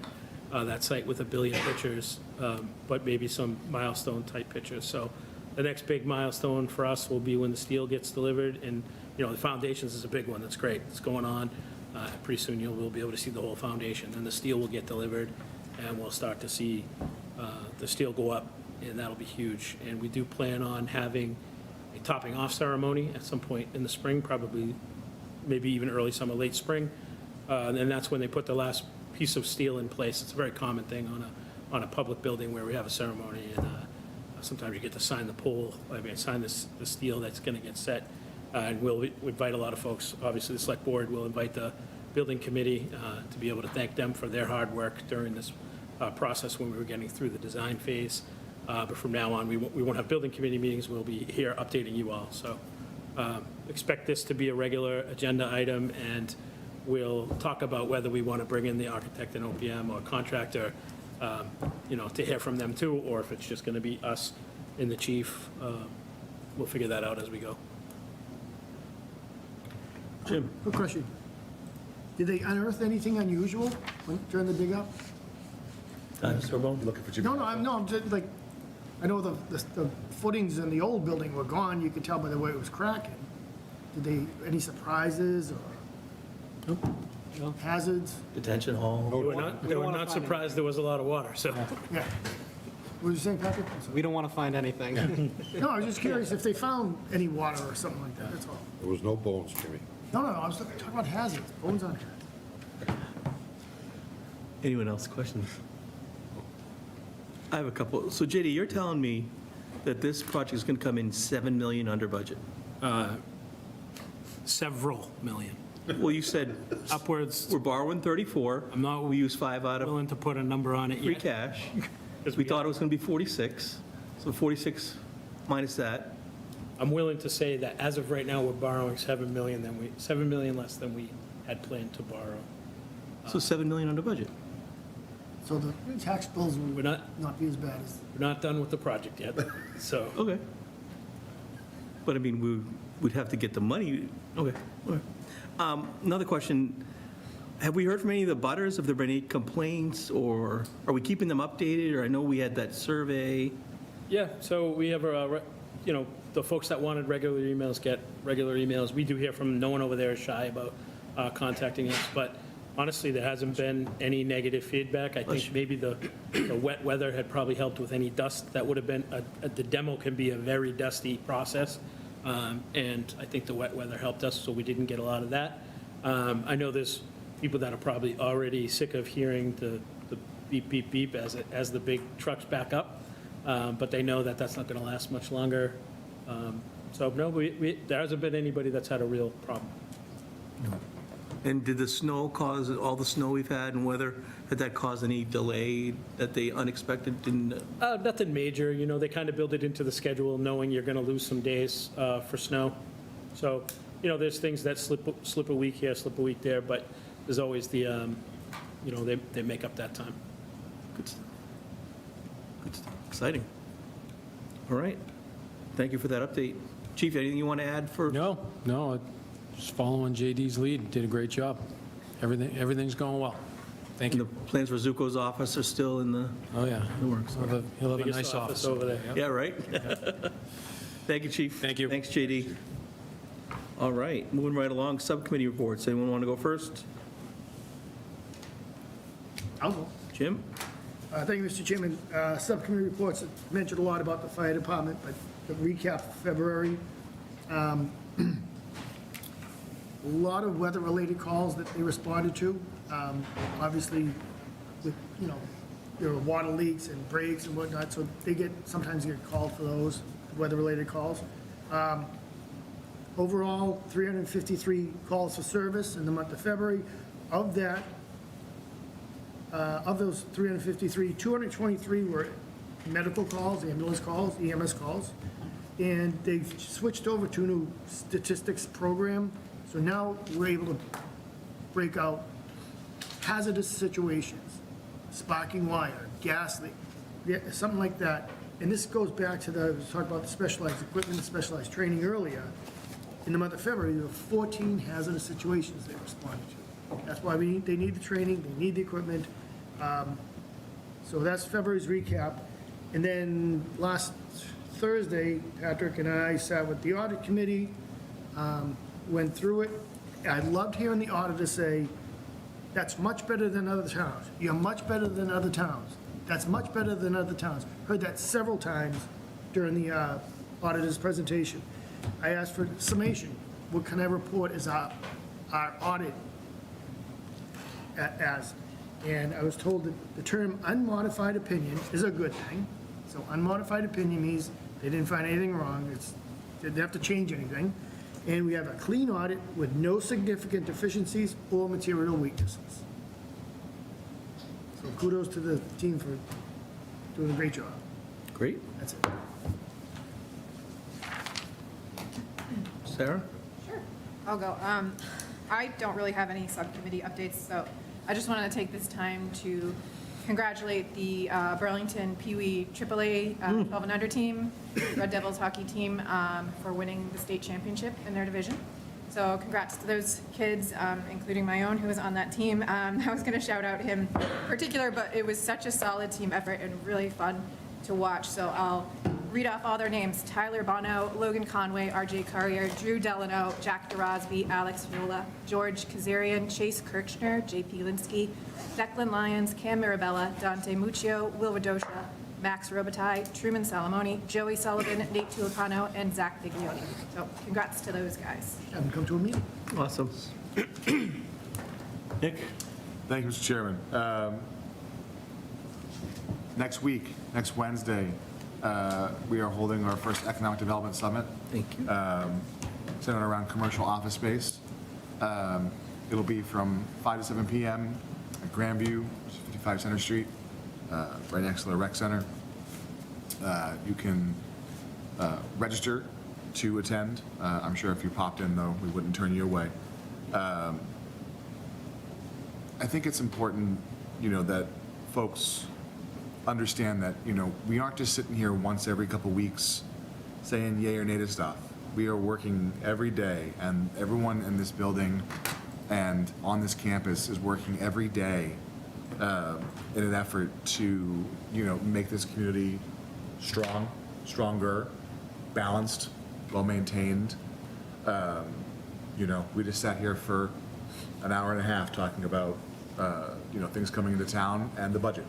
that site with 1 billion pictures, but maybe some milestone type pictures. So the next big milestone for us will be when the steel gets delivered, and the foundations is a big one. That's great. It's going on. Pretty soon we'll be able to see the whole foundation. Then the steel will get delivered, and we'll start to see the steel go up, and that'll be huge. And we do plan on having a topping off ceremony at some point in the spring, probably maybe even early summer, late spring. And that's when they put the last piece of steel in place. It's a very common thing on a public building where we have a ceremony, and sometimes you get to sign sign the steel that's going to get set. And we'll invite a lot of folks. Obviously, the select board will invite the building committee to be able to thank them for their hard work during this process when we were getting through the design phase. But from now on, we won't have building committee meetings. We'll be here updating you all. So expect this to be a regular agenda item, and we'll talk about whether we want to bring in the architect and OPM or contractor, to hear from them too, or if it's just going to be us and the chief. We'll figure that out as we go. Jim?
Quick question. Did they unearth anything unusual during the dig up?
Looking for Jimmy.
No, I'm just like, I know the footings in the old building were gone. You could tell by the way it was cracking. Did they, any surprises or hazards?
Detention hall. They were not surprised there was a lot of water, so.
Yeah. What were you saying, Patrick?
We don't want to find anything.
No, I was just curious if they found any water or something like that, that's all.
There was no bones, Jimmy.
No, I was talking about hazards, bones on hazards.
Anyone else, questions? I have a couple. So JD, you're telling me that this project is going to come in $7 million under budget?
Several million.
Well, you said
Upwards,
we're borrowing 34.
I'm not
We use 5 out of
willing to put a number on it
free
yet.
cash.
'cause
We thought it was going to be 46, so 46 minus that.
I'm willing to say that as of right now, we're borrowing 7 million less than we had planned to borrow.
So 7 million under budget.
So the tax bills will
We're not,
not be as bad as,
we're not done with the project yet, so.
Okay. But I mean, we'd have to get the money. Okay. Okay. Another question. Have we heard from any of the butters? Have there been any complaints, or are we keeping them updated? Or I know we had that survey.
Yeah, so we have, the folks that wanted regular emails get regular emails. We do hear from, no one over there is shy about contacting us, but honestly, there hasn't been any negative feedback. I think maybe the wet weather had probably helped with any dust. That would have been, the demo can be a very dusty process, and I think the wet weather helped us, so we didn't get a lot of that. I know there's people that are probably already sick of hearing the beep, beep, beep as the big trucks back up, but they know that that's not going to last much longer. So no, there hasn't been anybody that's had a real problem.
And did the snow cause, all the snow we've had and weather, had that caused any delay that they unexpected didn't?
Nothing major, they kind of build it into the schedule, knowing you're going to lose some days for snow. So, there's things that slip a week here, slip a week there, but there's always the, they make up that time.
Good stuff. Good stuff. Exciting. All right. Thank you for that update. Chief, anything you want to add for?
No, just following JD's lead, did a great job. Everything's going well. Thank
The
you.
plans for Zuko's office are still in the
Oh, yeah.
works.
He'll have a
Biggest
nice office.
over there.
Yeah, right? Thank you, Chief.
Thank you.
Thanks, JD. All right, moving right along, subcommittee reports. Anyone want to go first?
I'll go.
Jim?
Thank you, Mr. Chairman. Subcommittee reports mentioned a lot about the fire department, but the recap for February. A lot of weather-related calls that they responded to. Obviously, with, there are water leaks and breaks and whatnot, so they sometimes get called for those weather-related calls. Overall, 353 calls for service in the month of February. Of that, of those 353, 223 were medical calls, ambulance calls, EMS calls, and they've switched over to a new statistics program. So now we're able to break out hazardous situations, sparking wire, gas leak, something like that. And this goes back to we talked about the specialized equipment, the specialized training earlier. In the month of February, there were 14 hazardous situations they responded to. That's why they need the training, they need the equipment. So that's February's recap. And then last Thursday, Patrick and I sat with the audit committee, went through it. I loved hearing the auditor say, that's much better than other towns. You're much better than other towns. That's much better than other towns. Heard that several times during the auditor's presentation. I asked for summation. What can I report as our audit as? And I was told that the term unmodified opinion is a good thing. So unmodified opinion means they didn't find anything wrong. They didn't have to change anything. And we have a clean audit with no significant deficiencies or material weaknesses. So kudos to the team for doing a great job.
Great.
That's it.
Sarah?
Sure, I'll go. I don't really have any subcommittee updates, so I just wanted to take this time to congratulate the Burlington Pee Wee AAA 12 and under team, Red Devils hockey team, for winning the state championship in their division. So congrats to those kids, including my own, who was on that team. I was going to shout out him in particular, but it was such a solid team effort and really fun to watch. So I'll read off all their names: Tyler Bono, Logan Conway, RJ Currier, Drew Delano, Jack DeRosby, Alex Viola, George Kazarian, Chase Kirchner, JP Linsky, Declan Lyons, Cam Mirabella, Dante Muccio, Will Radosha, Max Robitaille, Truman Salamoni, Joey Sullivan, Nate Tulicano, and Zach Biglioni. So congrats to those guys.
Have them come to a meeting.
Awesome. Nick?
Thank you, Mr. Chairman. Next week, next Wednesday, we are holding our first Economic Development Summit.
Thank you.
Centered around commercial office space. It'll be from 5 to 7 p.m. at Grandview, 55 Center Street, right next to the rec center. You can register to attend. I'm sure if you popped in, though, we wouldn't turn you away. I think it's important, that folks understand that, we aren't just sitting here once every couple weeks saying yay or nay to stuff. We are working every day, and everyone in this building and on this campus is working every day in an effort to, make this community strong, stronger, balanced, well-maintained. We just sat here for an hour and a half talking about, things coming into town and the budget.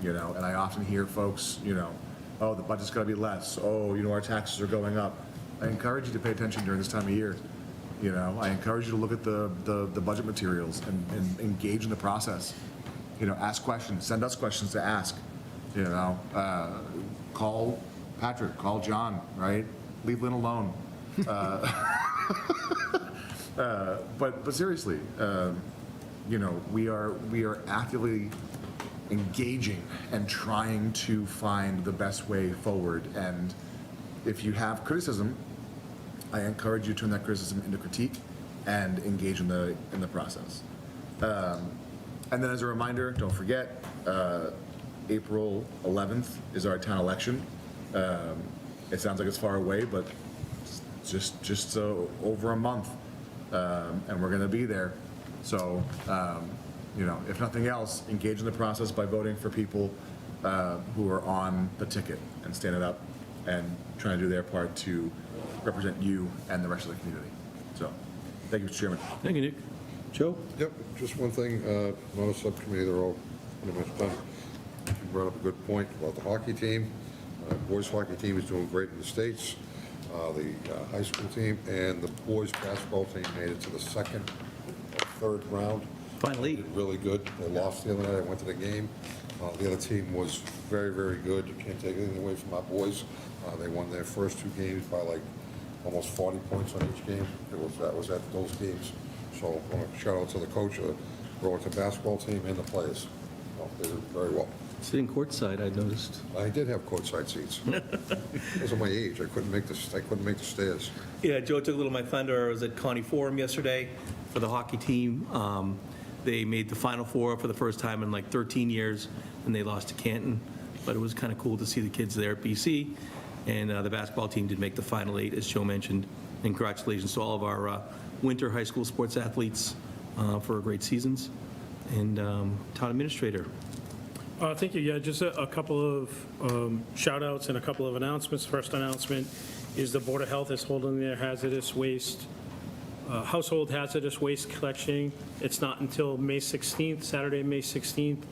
And I often hear folks, oh, the budget's got to be less. Oh, our taxes are going up. I encourage you to pay attention during this time of year. I encourage you to look at the budget materials and engage in the process. Ask questions, send us questions to ask. Call Patrick, call John, right? Leave Lynn alone. But seriously, we are actively engaging and trying to find the best way forward. And if you have criticism, I encourage you to turn that criticism into critique and engage in the process. And then as a reminder, don't forget, April 11th is our town election. It sounds like it's far away, but just over a month, and we're going to be there. So, if nothing else, engage in the process by voting for people who are on the ticket and standing up and trying to do their part to represent you and the rest of the community. So, thank you, Mr. Chairman.
Thank you, Nick. Joe?
Yep, just one thing, not a subcommittee, they're all pretty much done. You brought up a good point about the hockey team. Boys hockey team is doing great in the States. The high school team and the boys basketball team made it to the second or third round.
Finally.
Did really good. They lost the other night. I went to the game. The other team was very, very good. You can't take anything away from our boys. They won their first two games by like almost 40 points on each game. That was at those games. So I want to shout out to the coach of the Burlington basketball team and the players. They did very well.
Sitting courtside, I noticed.
I did have courtside seats. Because of my age, I couldn't make the stairs.
Yeah, Joe took a little of my thunder. I was at Connie Forum yesterday for the hockey team. They made the Final Four for the first time in like 13 years, and they lost to Canton. But it was kind of cool to see the kids there at BC. And the basketball team did make the Final Eight, as Joe mentioned. And congratulations to all of our winter high school sports athletes for great seasons. And Town Administrator.
Thank you. Yeah, just a couple of shout-outs and a couple of announcements. First announcement is the Board of Health is holding their hazardous waste, household hazardous waste collection. It's not until May 16th, Saturday, May 16th,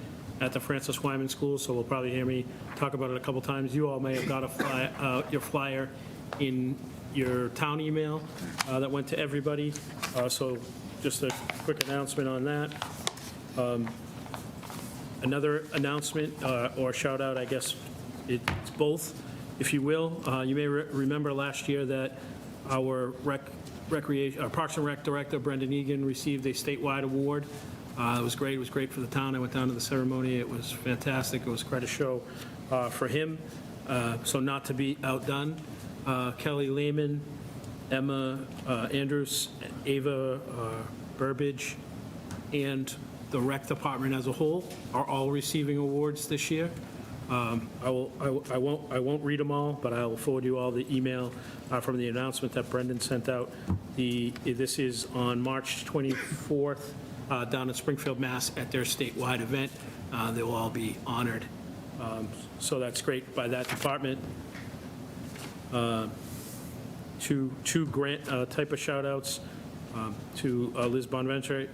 at the Francis Wyman School, so we'll probably hear me talk about it a couple times. You all may have got your flyer in your town email that went to everybody. So just a quick announcement on that. Another announcement or shout out, I guess it's both, if you will. You may remember last year that our Parks and Rec Director, Brendan Egan, received a statewide award. It was great. It was great for the town. I went down to the ceremony. It was fantastic. It was quite a show for him. So not to be outdone, Kelly Lehman, Emma Andrews, Ava Burbidge, and the rec department as a whole are all receiving awards this year. I won't read them all, but I will forward you all the email from the announcement that Brendan sent out. This is on March 24th down in Springfield, Mass. At their statewide event. They will all be honored. So that's great by that department. Two grant type of shout outs to Liz Bonaventure.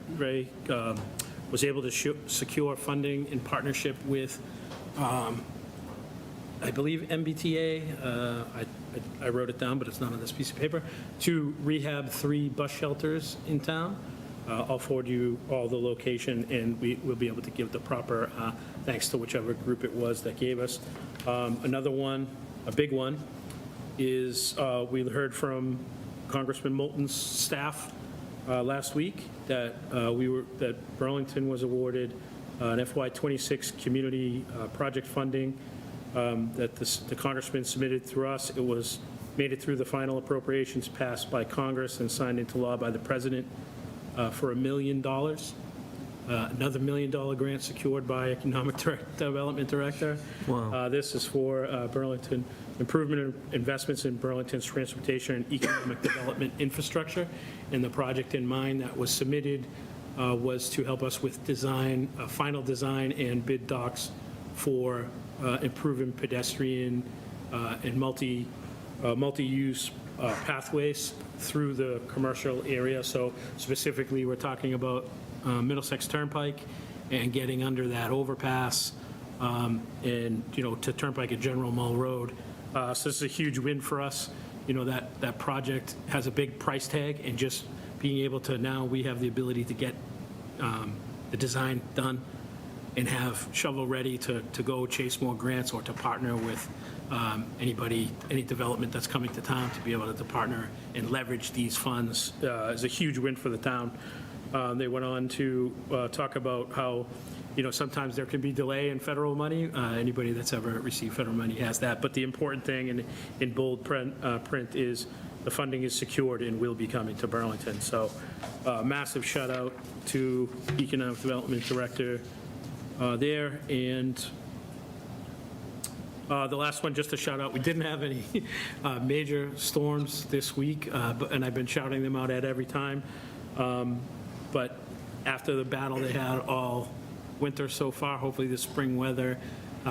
Was able to secure funding in partnership with, I believe, MBTA. I wrote it down, but it's not on this piece of paper, to rehab 3 bus shelters in town. I'll forward you all the location, and we'll be able to give the proper thanks to whichever group it was that gave us. Another one, a big one, is we heard from Congressman Moulton's staff last week that that Burlington was awarded an FY26 community project funding that the congressman submitted through us. It made it through the final appropriations passed by Congress and signed into law by the president for $1 million. Another $1 million grant secured by Economic Development Director.
Wow.
This is for Burlington, improvement investments in Burlington's transportation and economic development infrastructure. And the project in mind that was submitted was to help us with design, final design and bid docs for improving pedestrian and multi-use pathways through the commercial area. So specifically, we're talking about Middlesex Turnpike and getting under that overpass and, to Turnpike at General Mull Road. So this is a huge win for us. That project has a big price tag, and just being able to, now we have the ability to get the design done and have shovel-ready to go chase more grants or to partner with any development that's coming to town, to be able to partner and leverage these funds is a huge win for the town. They went on to talk about how, sometimes there can be delay in federal money. Anybody that's ever received federal money has that. But the important thing in bold print is the funding is secured and will be coming to Burlington. So massive shout out to Economic Development Director there. And the last one, just a shout out, we didn't have any major storms this week, and I've been shouting them out at every time. But after the battle they had all winter so far, hopefully the spring weather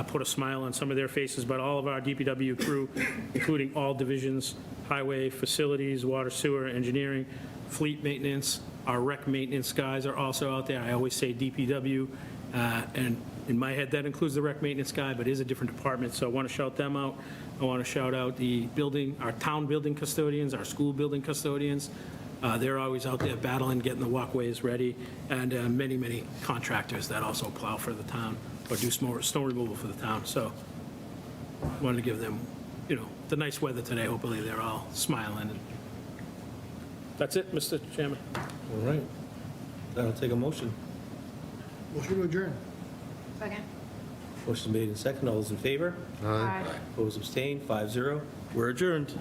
put a smile on some of their faces. But all of our DPW crew, including all divisions, highway, facilities, water, sewer, engineering, fleet maintenance, our rec maintenance guys are also out there. I always say DPW, and in my head that includes the rec maintenance guy, but it is a different department. So I want to shout them out. I want to shout out our town building custodians, our school building custodians. They're always out there battling, getting the walkways ready, and many, many contractors that also plow for the town or do snow removal for the town. So wanted to give them, the nice weather today. Hopefully they're all smiling. That's it, Mr. Chairman.
All right. That'll take a motion.
Motion to adjourn.
Second.
Motion made and second. All those in favor?
Aye.
Opposed, abstained, 5-0. We're adjourned.